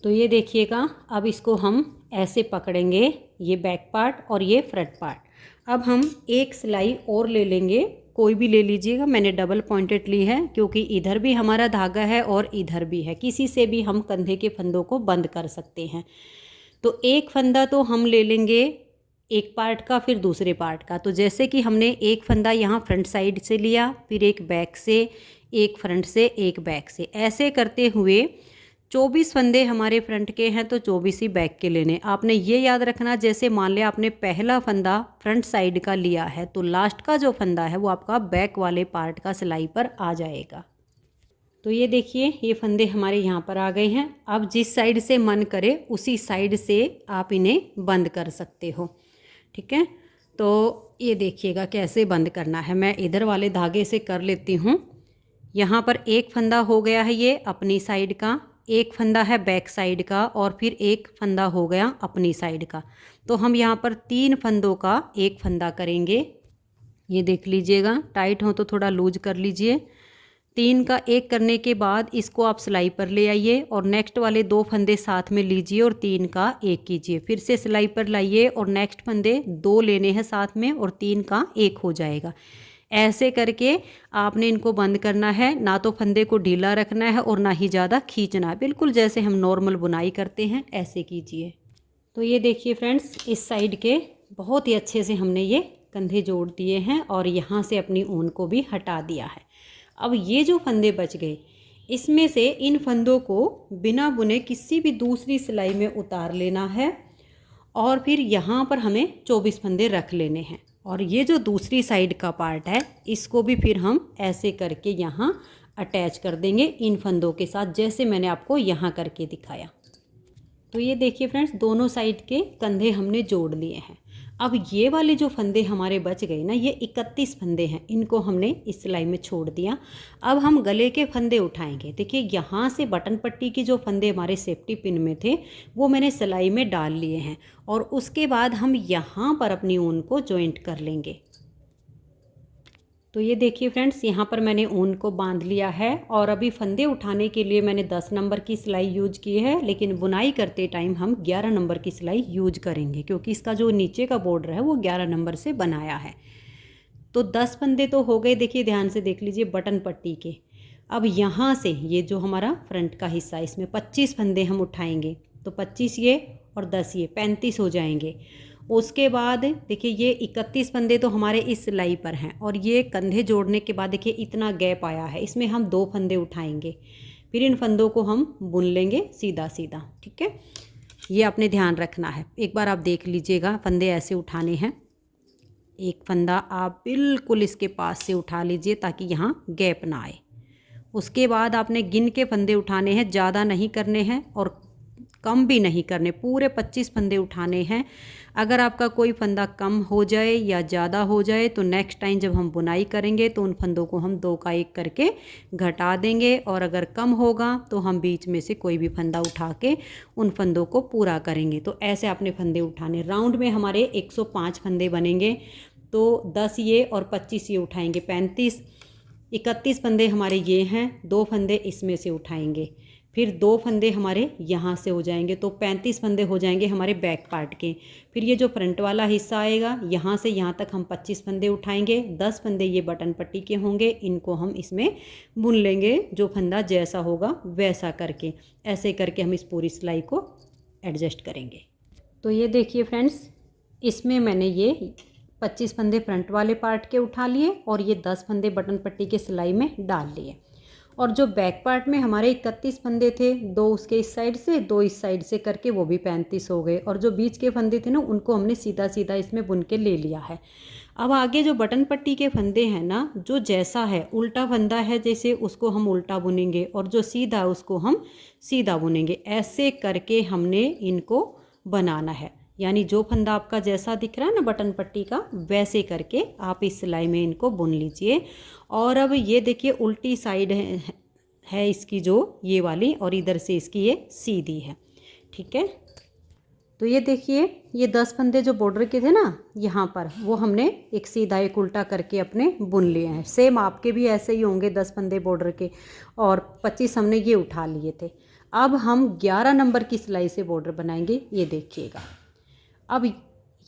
तो ये देखिएगा, अब इसको हम ऐसे पकड़ेंगे, ये बैक पार्ट और ये फ्रंट पार्ट। अब हम एक सिलाई और ले लेंगे, कोई भी ले लीजिएगा। मैंने डबल पॉइंटेड ली है क्योंकि इधर भी हमारा धागा है और इधर भी है। किसी से भी हम कंधे के फंदों को बंद कर सकते हैं। तो एक फंदा तो हम ले लेंगे एक पार्ट का, फिर दूसरे पार्ट का। तो जैसे कि हमने एक फंदा यहाँ फ्रंट साइड से लिया, फिर एक बैक से, एक फ्रंट से, एक बैक से, ऐसे करते हुए 24 फंदे हमारे फ्रंट के हैं तो 24 ही बैक के लेने। आपने ये याद रखना, जैसे मान लिया आपने पहला फंदा फ्रंट साइड का लिया है तो लास्ट का जो फंदा है वो आपका बैक वाले पार्ट का सिलाई पर आ जाएगा। तो ये देखिए, ये फंदे हमारे यहाँ पर आ गए हैं। अब जिस साइड से मन करे उसी साइड से आप इन्हें बंद कर सकते हो। ठीक है, तो ये देखिएगा कैसे बंद करना है। मैं इधर वाले धागे से कर लेती हूँ। यहाँ पर एक फंदा हो गया है ये अपनी साइड का, एक फंदा है बैक साइड का, और फिर एक फंदा हो गया अपनी साइड का। तो हम यहाँ पर 3 फंदों का एक फंदा करेंगे। ये देख लीजिएगा, टाइट हो तो थोड़ा लूज कर लीजिए। 3 का एक करने के बाद इसको आप सिलाई पर ले आइए और नेक्स्ट वाले 2 फंदे साथ में लीजिए और 3 का एक कीजिए। फिर से सिलाई पर लाइए और नेक्स्ट फंदे 2 लेने हैं साथ में और 3 का एक हो जाएगा। ऐसे करके आपने इनको बंद करना है। ना तो फंदे को ढीला रखना है और ना ही ज़्यादा खींचना है, बिल्कुल जैसे हम नॉर्मल बुनाई करते हैं ऐसे कीजिए। तो ये देखिए फ्रेंड्स, इस साइड के बहुत ही अच्छे से हमने ये कंधे जोड़ दिए हैं और यहाँ से अपनी ऊन को भी हटा दिया है। अब ये जो फंदे बच गए, इसमें से इन फंदों को बिना बुने किसी भी दूसरी सिलाई में उतार लेना है और फिर यहाँ पर हमें 24 फंदे रख लेने हैं। और ये जो दूसरी साइड का पार्ट है इसको भी फिर हम ऐसे करके यहाँ अटैच कर देंगे इन फंदों के साथ, जैसे मैंने आपको यहाँ करके दिखाया। तो ये देखिए फ्रेंड्स, दोनों साइड के कंधे हमने जोड़ लिए हैं। अब ये वाले जो फंदे हमारे बच गए ना, ये 31 फंदे हैं, इनको हमने इस सिलाई में छोड़ दिया। अब हम गले के फंदे उठाएंगे। देखिए, यहाँ से बटन पट्टी की जो फंदे हमारे सेफ्टी पिन में थे वो मैंने सिलाई में डाल लिए हैं और उसके बाद हम यहाँ पर अपनी ऊन को जॉइंट कर लेंगे। तो ये देखिए फ्रेंड्स, यहाँ पर मैंने ऊन को बांध लिया है और अभी फंदे उठाने के लिए मैंने 10 नंबर की सिलाई यूज की है, लेकिन बुनाई करते टाइम हम 11 नंबर की सिलाई यूज करेंगे क्योंकि इसका जो नीचे का बॉर्डर है वो 11 नंबर से बनाया है। तो 10 फंदे तो हो गए, देखिए ध्यान से देख लीजिए बटन पट्टी के। अब यहाँ से ये जो हमारा फ्रंट का हिस्सा है इसमें 25 फंदे हम उठाएंगे, तो 25 ये और 10 ये 35 हो जाएंगे। उसके बाद देखिए ये 31 फंदे तो हमारे इस सिलाई पर हैं और ये कंधे जोड़ने के बाद देखिए इतना गैप आया है, इसमें हम 2 फंदे उठाएंगे, फिर इन फंदों को हम बुन लेंगे सीधा सीधा। ठीक है, ये आपने ध्यान रखना है। एक बार आप देख लीजिएगा, फंदे ऐसे उठाने हैं। एक फंदा आप बिल्कुल इसके पास से उठा लीजिए ताकि यहाँ गैप ना आए। उसके बाद आपने गिन के फंदे उठाने हैं, ज़्यादा नहीं करने हैं और कम भी नहीं करने, पूरे 25 फंदे उठाने हैं। अगर आपका कोई फंदा कम हो जाए या ज़्यादा हो जाए तो नेक्स्ट टाइम जब हम बुनाई करेंगे तो उन फंदों को हम 2 का 1 करके घटा देंगे और अगर कम होगा तो हम बीच में से कोई भी फंदा उठा के उन फंदों को पूरा करेंगे। तो ऐसे आपने फंदे उठाने। राउंड में हमारे 105 फंदे बनेंगे, तो 10 ये और 25 ये उठाएंगे, 35। 31 फंदे हमारे ये हैं, 2 फंदे इसमें से उठाएंगे, फिर 2 फंदे हमारे यहाँ से हो जाएंगे, तो 35 फंदे हो जाएंगे हमारे बैक पार्ट के। फिर ये जो फ्रंट वाला हिस्सा आएगा यहाँ से यहाँ तक हम 25 फंदे उठाएंगे, 10 फंदे ये बटन पट्टी के होंगे, इनको हम इसमें बुन लेंगे, जो फंदा जैसा होगा वैसा करके। ऐसे करके हम इस पूरी सिलाई को एडजस्ट करेंगे। तो ये देखिए फ्रेंड्स, इसमें मैंने ये 25 फंदे फ्रंट वाले पार्ट के उठा लिए और ये 10 फंदे बटन पट्टी के सिलाई में डाल लिए। और जो बैक पार्ट में हमारे 31 फंदे थे, 2 उसके इस साइड से 2 इस साइड से करके वो भी 35 हो गए। और जो बीच के फंदे थे ना, उनको हमने सीधा सीधा इसमें बुन के ले लिया है। अब आगे जो बटन पट्टी के फंदे हैं ना, जो जैसा है, उल्टा फंदा है जैसे, उसको हम उल्टा बुनेंगे और जो सीधा है उसको हम सीधा बुनेंगे। ऐसे करके हमने इनको बनाना है, यानी जो फंदा आपका जैसा दिख रहा है ना बटन पट्टी का, वैसे करके आप इस सिलाई में इनको बुन लीजिए। और अब ये देखिए उल्टी साइड है इसकी जो ये वाली, और इधर से इसकी ये सीधी है। ठीक है, तो ये देखिए, ये 10 फंदे जो बॉर्डर के थे ना यहाँ पर, वो हमने एक सीधा एक उल्टा करके अपने बुन लिए हैं। सेम आपके भी ऐसे ही होंगे 10 फंदे बॉर्डर के, और 25 हमने ये उठा लिए थे। अब हम 11 नंबर की सिलाई से बॉर्डर बनाएंगे। ये देखिएगा, अब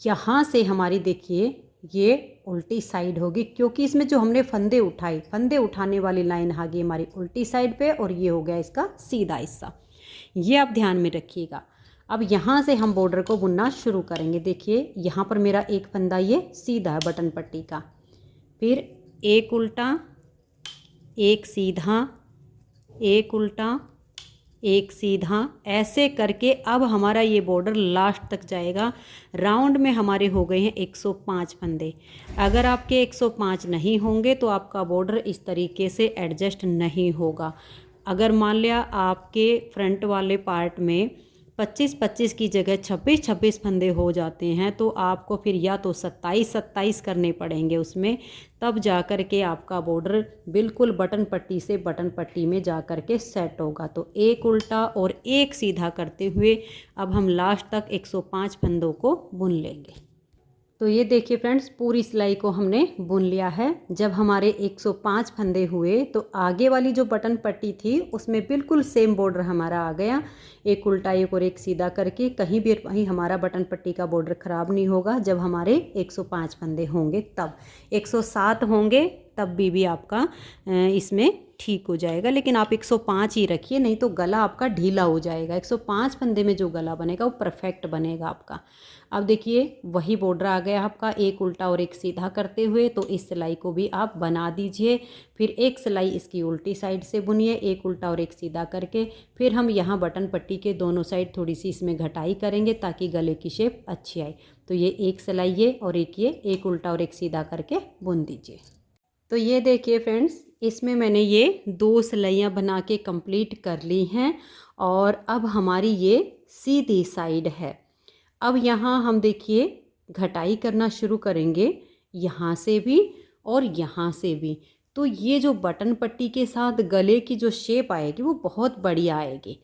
यहाँ से हमारी देखिए ये उल्टी साइड होगी, क्योंकि इसमें जो हमने फंदे उठाए, फंदे उठाने वाली लाइन आ गई हमारी उल्टी साइड पे, और ये हो गया इसका सीधा हिस्सा। ये आप ध्यान में रखिएगा। अब यहाँ से हम बॉर्डर को बुनना शुरू करेंगे। देखिए यहाँ पर मेरा एक फंदा ये सीधा है बटन पट्टी का, फिर एक उल्टा, एक सीधा, एक उल्टा, एक सीधा, ऐसे करके अब हमारा ये बॉर्डर लास्ट तक जाएगा। राउंड में हमारे हो गए हैं 105 फंदे। अगर आपके 105 नहीं होंगे तो आपका बॉर्डर इस तरीके से एडजस्ट नहीं होगा। अगर मान लिया आपके फ्रंट वाले पार्ट में 25-25 की जगह 26-26 फंदे हो जाते हैं, तो आपको फिर या तो 27-27 करने पड़ेंगे उसमें, तब जा कर के आपका बॉर्डर बिल्कुल बटन पट्टी से बटन पट्टी में जा कर के सेट होगा। तो एक उल्टा और एक सीधा करते हुए अब हम लास्ट तक 105 फंदों को बुन लेंगे। तो ये देखिए फ्रेंड्स, पूरी सिलाई को हमने बुन लिया है। जब हमारे 105 फंदे हुए तो आगे वाली जो बटन पट्टी थी उसमें बिल्कुल सेम बॉर्डर हमारा आ गया, एक उल्टा एक और एक सीधा करके। कहीं भी वहीं हमारा बटन पट्टी का बॉर्डर ख़राब नहीं होगा जब हमारे 105 फंदे होंगे। तब 107 होंगे तब भी आपका इसमें ठीक हो जाएगा, लेकिन आप 105 ही रखिए, नहीं तो गला आपका ढीला हो जाएगा। 105 फंदे में जो गला बनेगा वो परफेक्ट बनेगा आपका। अब देखिए वही बॉर्डर आ गया आपका, एक उल्टा और एक सीधा करते हुए। तो इस सिलाई को भी आप बना दीजिए। फिर एक सिलाई इसकी उल्टी साइड से बुनिए, एक उल्टा और एक सीधा करके। फिर हम यहाँ बटन पट्टी के दोनों साइड थोड़ी सी इसमें घटाई करेंगे ताकि गले की शेप अच्छी आए। तो ये एक सिलाई ये और एक ये, एक उल्टा और एक सीधा करके बुन दीजिए। तो ये देखिए फ्रेंड्स, इसमें मैंने ये 2 सिलाइयाँ बना के कंप्लीट कर ली हैं, और अब हमारी ये सीधी साइड है। अब यहाँ हम देखिए घटाई करना शुरू करेंगे, यहाँ से भी और यहाँ से भी। तो ये जो बटन पट्टी के साथ गले की जो शेप आएगी वो बहुत बढ़िया आएगी।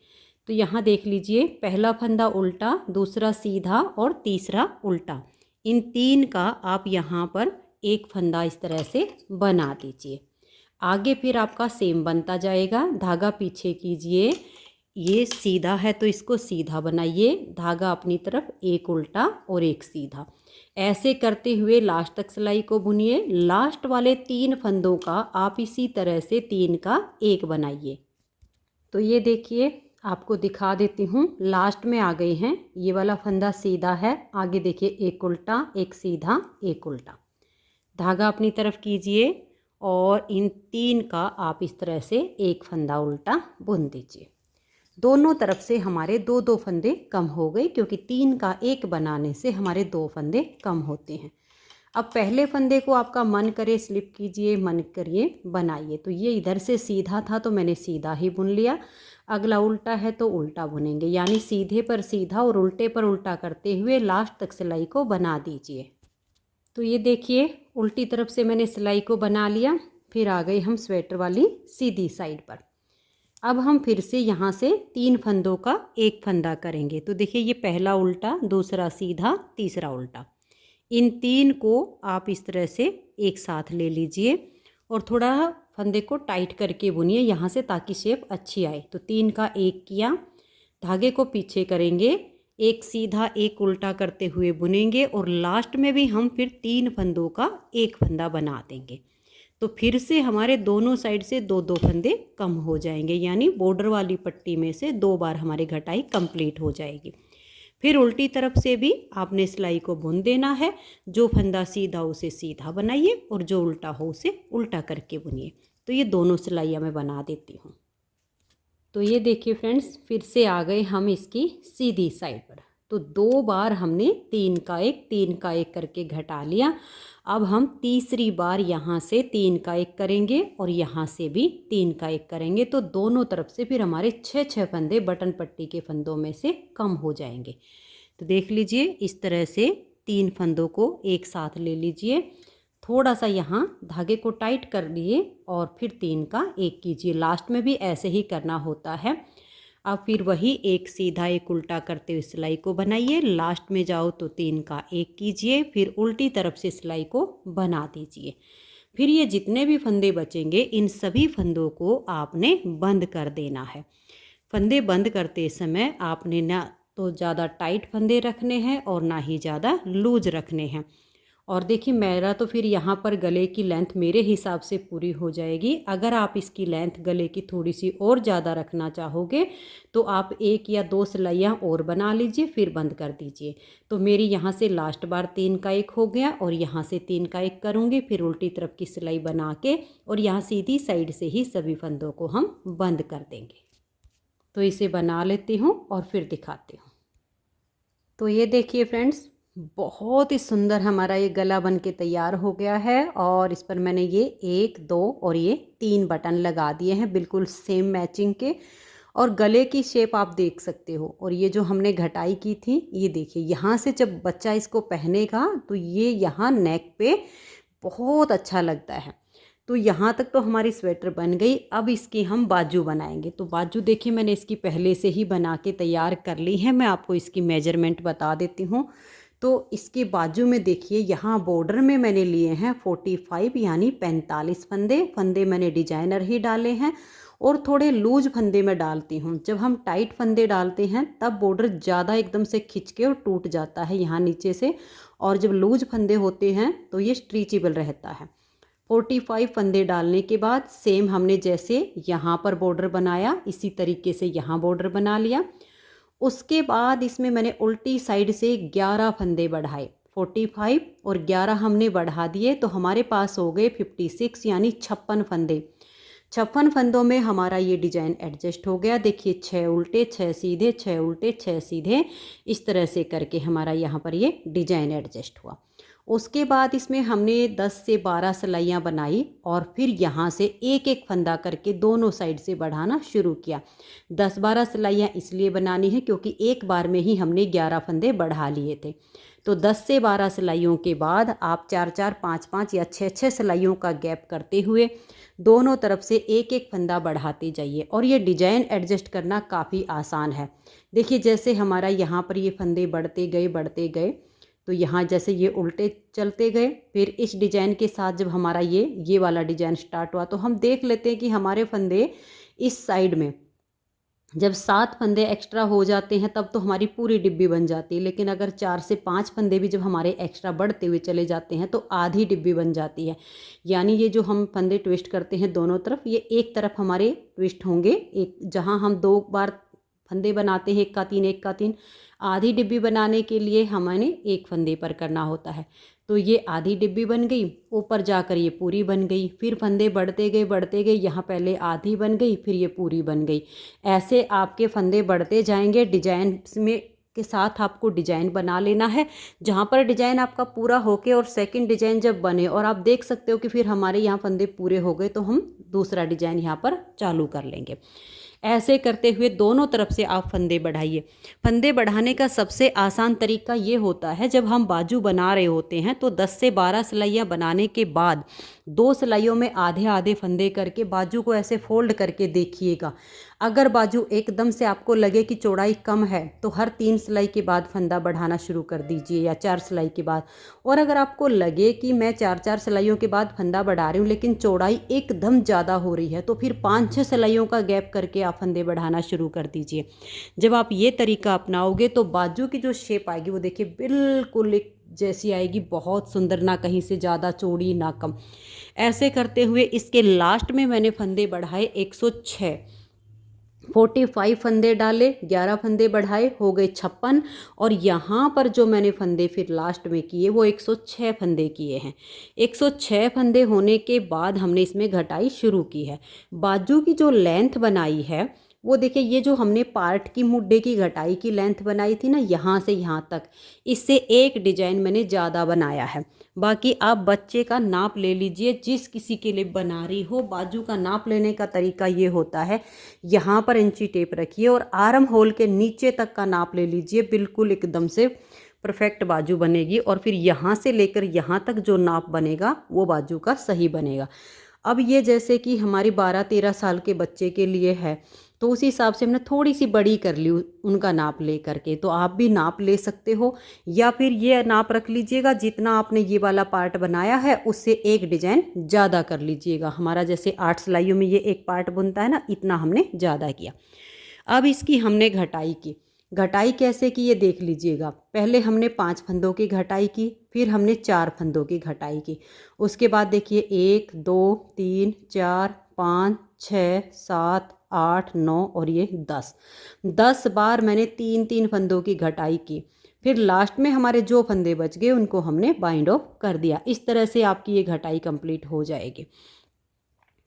तो यहाँ देख लीजिए, पहला फंदा उल्टा, दूसरा सीधा और तीसरा उल्टा। इन 3 का आप यहाँ पर एक फंदा इस तरह से बना दीजिए। आगे फिर आपका सेम बनता जाएगा। धागा पीछे कीजिए, ये सीधा है तो इसको सीधा बनाइए, धागा अपनी तरफ, एक उल्टा और एक सीधा। ऐसे करते हुए लास्ट तक सिलाई को बुनिए। लास्ट वाले 3 फंदों का आप इसी तरह से 3 का एक बनाइए। तो ये देखिए, आपको दिखा देती हूँ, लास्ट में आ गए हैं। ये वाला फंदा सीधा है, आगे देखिए एक उल्टा, एक सीधा, एक उल्टा। धागा अपनी तरफ कीजिए और इन 3 का आप इस तरह से एक फंदा उल्टा बुन दीजिए। दोनों तरफ से हमारे 2-2 फंदे कम हो गए, क्योंकि 3 का एक बनाने से हमारे 2 फंदे कम होते हैं। अब पहले फंदे को आपका मन करे स्लिप कीजिए, मन करिए बनाइए। तो ये इधर से सीधा था तो मैंने सीधा ही बुन लिया। अगला उल्टा है तो उल्टा बुनेंगे, यानी सीधे पर सीधा और उल्टे पर उल्टा करते हुए लास्ट तक सिलाई को बना दीजिए। तो ये देखिए, उल्टी तरफ से मैंने सिलाई को बना लिया। फिर आ गए हम स्वेटर वाली सीधी साइड पर। अब हम फिर से यहाँ से 3 फंदों का एक फंदा करेंगे। तो देखिए, ये पहला उल्टा, दूसरा सीधा, तीसरा उल्टा। इन 3 को आप इस तरह से एक साथ ले लीजिए और थोड़ा फंदे को टाइट करके बुनिए यहाँ से, ताकि शेप अच्छी आए। तो 3 का एक किया, धागे को पीछे करेंगे, एक सीधा एक उल्टा करते हुए बुनेंगे, और लास्ट में भी हम फिर 3 फंदों का एक फंदा बना देंगे। तो फिर से हमारे दोनों साइड से 2-2 फंदे कम हो जाएंगे, यानी बॉर्डर वाली पट्टी में से 2 बार हमारी घटाई कंप्लीट हो जाएगी। फिर उल्टी तरफ से भी आपने सिलाई को बुन देना है। जो फंदा सीधा उसे सीधा बनाइए और जो उल्टा हो उसे उल्टा करके बुनिए। तो ये दोनों सिलाइयाँ मैं बना देती हूँ। तो ये देखिए फ्रेंड्स, फिर से आ गए हम इसकी सीधी साइड पर। तो 2 बार हमने 3 का एक करके घटा लिया। अब हम तीसरी बार यहाँ से 3 का एक करेंगे और यहाँ से भी 3 का एक करेंगे। तो दोनों तरफ से फिर हमारे 6-6 फंदे बटन पट्टी के फंदों में से कम हो जाएंगे। तो देख लीजिए, इस तरह से 3 फंदों को एक साथ ले लीजिए, थोड़ा सा यहाँ धागे को टाइट कर लिए और फिर 3 का एक कीजिए। लास्ट में भी ऐसे ही करना होता है। अब फिर वही एक सीधा एक उल्टा करते हुए सिलाई को बनाइए। लास्ट में जाओ तो 3 का 1 कीजिए, फिर उल्टी तरफ से सिलाई को बना दीजिए। फिर ये जितने भी फंदे बचेंगे इन सभी फंदों को आपने बंद कर देना है। फंदे बंद करते समय आपने ना तो ज़्यादा टाइट फंदे रखने हैं और ना ही ज़्यादा लूज रखने हैं। और देखिए मेरा तो फिर यहाँ पर गले की लेंथ मेरे हिसाब से पूरी हो जाएगी। अगर आप इसकी लेंथ गले की थोड़ी सी और ज़्यादा रखना चाहोगे तो आप 1 या 2 सिलाइयाँ और बना लीजिए, फिर बंद कर दीजिए। तो मेरी यहाँ से लास्ट बार 3 का 1 हो गया और यहाँ से 3 का 1 करूँगी, फिर उल्टी तरफ की सिलाई बना के और यहाँ सीधी साइड से ही सभी फंदों को हम बंद कर देंगे। तो इसे बना लेती हूँ और फिर दिखाती हूँ। तो ये देखिए फ्रेंड्स, बहुत ही सुंदर हमारा ये गला बन के तैयार हो गया है। और इस पर मैंने ये 1, 2 और ये 3 बटन लगा दिए हैं बिल्कुल सेम मैचिंग के। और गले की शेप आप देख सकते हो। और ये जो हमने घटाई की थी, ये देखिए यहाँ से जब बच्चा इसको पहनेगा तो ये यहाँ नेक पे बहुत अच्छा लगता है। तो यहाँ तक तो हमारी स्वेटर बन गई। अब इसकी हम बाजू बनाएंगे। तो बाजू देखिए मैंने इसकी पहले से ही बना के तैयार कर ली है। मैं आपको इसकी मेजरमेंट बता देती हूँ। तो इसके बाजू में देखिए यहाँ बॉर्डर में मैंने लिए हैं 45 यानी 45 फंदे। फंदे मैंने डिजाइनर ही डाले हैं और थोड़े लूज फंदे में डालती हूँ। जब हम टाइट फंदे डालते हैं तब बॉर्डर ज़्यादा एकदम से खिंच के और टूट जाता है यहाँ नीचे से, और जब लूज फंदे होते हैं तो ये स्ट्रीचेबल रहता है। 45 फंदे डालने के बाद सेम हमने जैसे यहाँ पर बॉर्डर बनाया इसी तरीके से यहाँ बॉर्डर बना लिया। उसके बाद इसमें मैंने उल्टी साइड से 11 फंदे बढ़ाए। 45 और 11 हमने बढ़ा दिए तो हमारे पास हो गए 56 यानी 56 फंदे। 56 फंदों में हमारा ये डिजाइन एडजस्ट हो गया। देखिए 6 उल्टे 6 सीधे, 6 उल्टे 6 सीधे, इस तरह से करके हमारा यहाँ पर ये डिजाइन एडजस्ट हुआ। उसके बाद इसमें हमने 10 से 12 सिलाइयाँ बनाई और फिर यहाँ से एक एक फंदा करके दोनों साइड से बढ़ाना शुरू किया। 10-12 सिलाइयाँ इसलिए बनानी है क्योंकि एक बार में ही हमने 11 फंदे बढ़ा लिए थे। तो 10 से 12 सिलाइयों के बाद आप 4-4, 5-5 या 6-6 सिलाइयों का गैप करते हुए दोनों तरफ से एक एक फंदा बढ़ाते जाइए। और ये डिजाइन एडजस्ट करना काफ़ी आसान है। देखिए जैसे हमारा यहाँ पर ये फंदे बढ़ते गए तो यहाँ जैसे ये उल्टे चलते गए, फिर इस डिजाइन के साथ जब हमारा ये वाला डिजाइन स्टार्ट हुआ तो हम देख लेते हैं कि हमारे फंदे इस साइड में जब 7 फंदे एक्स्ट्रा हो जाते हैं तब तो हमारी पूरी डिब्बी बन जाती है। लेकिन अगर 4 से 5 फंदे भी जब हमारे एक्स्ट्रा बढ़ते हुए चले जाते हैं तो आधी डिब्बी बन जाती है। यानी ये जो हम फंदे ट्विस्ट करते हैं दोनों तरफ, ये एक तरफ हमारे ट्विस्ट होंगे। एक जहाँ हम 2 बार फंदे बनाते हैं 1 का 3 1 का 3, आधी डिब्बी बनाने के लिए हमें एक फंदे पर करना होता है। तो ये आधी डिब्बी बन गई, ऊपर जाकर ये पूरी बन गई। फिर फंदे बढ़ते गए, यहाँ पहले आधी बन गई फिर ये पूरी बन गई। ऐसे आपके फंदे बढ़ते जाएंगे। डिजाइन में के साथ आपको डिजाइन बना लेना है। जहाँ पर डिजाइन आपका पूरा होके और सेकंड डिजाइन जब बने और आप देख सकते हो कि फिर हमारे यहाँ फंदे पूरे हो गए तो हम दूसरा डिजाइन यहाँ पर चालू कर लेंगे। ऐसे करते हुए दोनों तरफ से आप फंदे बढ़ाइए। फंदे बढ़ाने का सबसे आसान तरीका ये होता है, जब हम बाजू बना रहे होते हैं तो 10 से 12 सिलाइयाँ बनाने के बाद 2 सिलाइयों में आधे आधे फंदे करके बाजू को ऐसे फोल्ड करके देखिएगा। अगर बाजू एकदम से आपको लगे कि चौड़ाई कम है तो हर 3 सिलाई के बाद फंदा बढ़ाना शुरू कर दीजिए या 4 सिलाई के बाद। और अगर आपको लगे कि मैं 4-4 सिलाइयों के बाद फंदा बढ़ा रही हूँ लेकिन चौड़ाई एकदम ज़्यादा हो रही है तो फिर 5-6 सिलाइयों का गैप करके आप फंदे बढ़ाना शुरू कर दीजिए। जब आप ये तरीका अपनाओगे तो बाजू की जो शेप आएगी वो देखिए बिल्कुल एक जैसी आएगी, बहुत सुंदर, ना कहीं से ज़्यादा चौड़ी ना कम। ऐसे करते हुए इसके लास्ट में मैंने फंदे बढ़ाए 106। 45 फंदे डाले, 11 फंदे बढ़ाए, हो गए 56। और यहाँ पर जो मैंने फंदे फिर लास्ट में किए वो 106 फंदे किए हैं। 106 फंदे होने के बाद हमने इसमें घटाई शुरू की है। बाजू की जो लेंथ बनाई है वो देखिए, ये जो हमने पार्ट की मुड्ढे की घटाई की लेंथ बनाई थी ना, यहाँ से यहाँ तक, इससे एक डिजाइन मैंने ज़्यादा बनाया है। बाकी आप बच्चे का नाप ले लीजिए, जिस किसी के लिए बना रही हो। बाजू का नाप लेने का तरीका ये होता है, यहाँ पर इंची टेप रखिए और आर्म होल के नीचे तक का नाप ले लीजिए। बिल्कुल एकदम से परफेक्ट बाजू बनेगी और फिर यहाँ से लेकर यहाँ तक जो नाप बनेगा वो बाजू का सही बनेगा। अब ये जैसे कि हमारी 12-13 साल के बच्चे के लिए है, तो उसी हिसाब से हमने थोड़ी सी बड़ी कर ली उनका नाप ले करके। तो आप भी नाप ले सकते हो, या फिर ये नाप रख लीजिएगा जितना आपने ये वाला पार्ट बनाया है उससे एक डिजाइन ज़्यादा कर लीजिएगा। हमारा जैसे 8 सिलाइयों में ये एक पार्ट बुनता है ना, इतना हमने ज़्यादा किया। अब इसकी हमने घटाई की। घटाई कैसे की ये देख लीजिएगा। पहले हमने 5 फंदों की घटाई की, फिर हमने 4 फंदों की घटाई की। उसके बाद देखिए 1 2 3 4 5 6 7 8 9 और ये 10 बार मैंने 3 फंदों की घटाई की। फिर लास्ट में हमारे जो फंदे बच गए उनको हमने बाइंड ऑफ कर दिया। इस तरह से आपकी ये घटाई कंप्लीट हो जाएगी।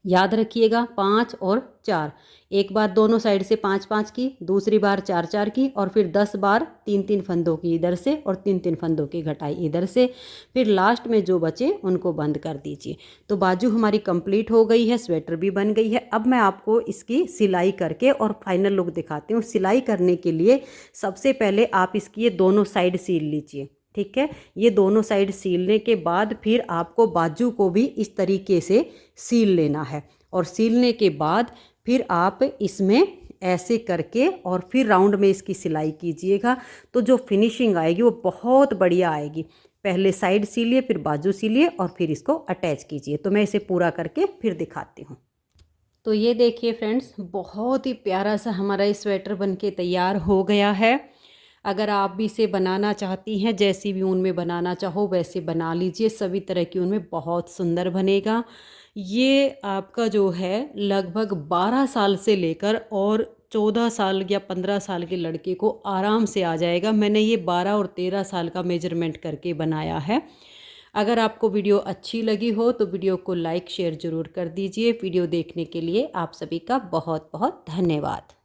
याद रखिएगा 5 और 4, एक बार दोनों साइड से 5 की, दूसरी बार 4 की, और फिर 10 बार 3 फंदों की इधर से और 3 फंदों की घटाई इधर से। फिर लास्ट में जो बचे उनको बंद कर दीजिए। तो बाजू हमारी कंप्लीट हो गई है, स्वेटर भी बन गई है। अब मैं आपको इसकी सिलाई करके और फाइनल लुक दिखाती हूँ। सिलाई करने के लिए सबसे पहले आप इसकी ये दोनों साइड सील लीजिए, ठीक है। ये दोनों साइड सीलने के बाद फिर आपको बाजू को भी इस तरीके से सील लेना है, और सीलने के बाद फिर आप इसमें ऐसे करके और फिर राउंड में इसकी सिलाई कीजिएगा। तो जो फिनिशिंग आएगी वो बहुत बढ़िया आएगी। पहले साइड सीलिए, फिर बाजू सीलिए और फिर इसको अटैच कीजिए। तो मैं इसे पूरा करके फिर दिखाती हूँ। तो ये देखिए फ्रेंड्स, बहुत ही प्यारा सा हमारा ये स्वेटर बनके तैयार हो गया है। अगर आप भी इसे बनाना चाहती हैं, जैसी भी ऊन में बनाना चाहो वैसे बना लीजिए। सभी तरह की ऊन में बहुत सुंदर बनेगा। ये आपका जो है लगभग 12 साल से लेकर और 14 साल या 15 साल के लड़के को आराम से आ जाएगा। मैंने ये 12 और 13 साल का मेजरमेंट करके बनाया है। अगर आपको वीडियो अच्छी लगी हो तो वीडियो को लाइक शेयर ज़रूर कर दीजिए। वीडियो देखने के लिए आप सभी का बहुत बहुत धन्यवाद।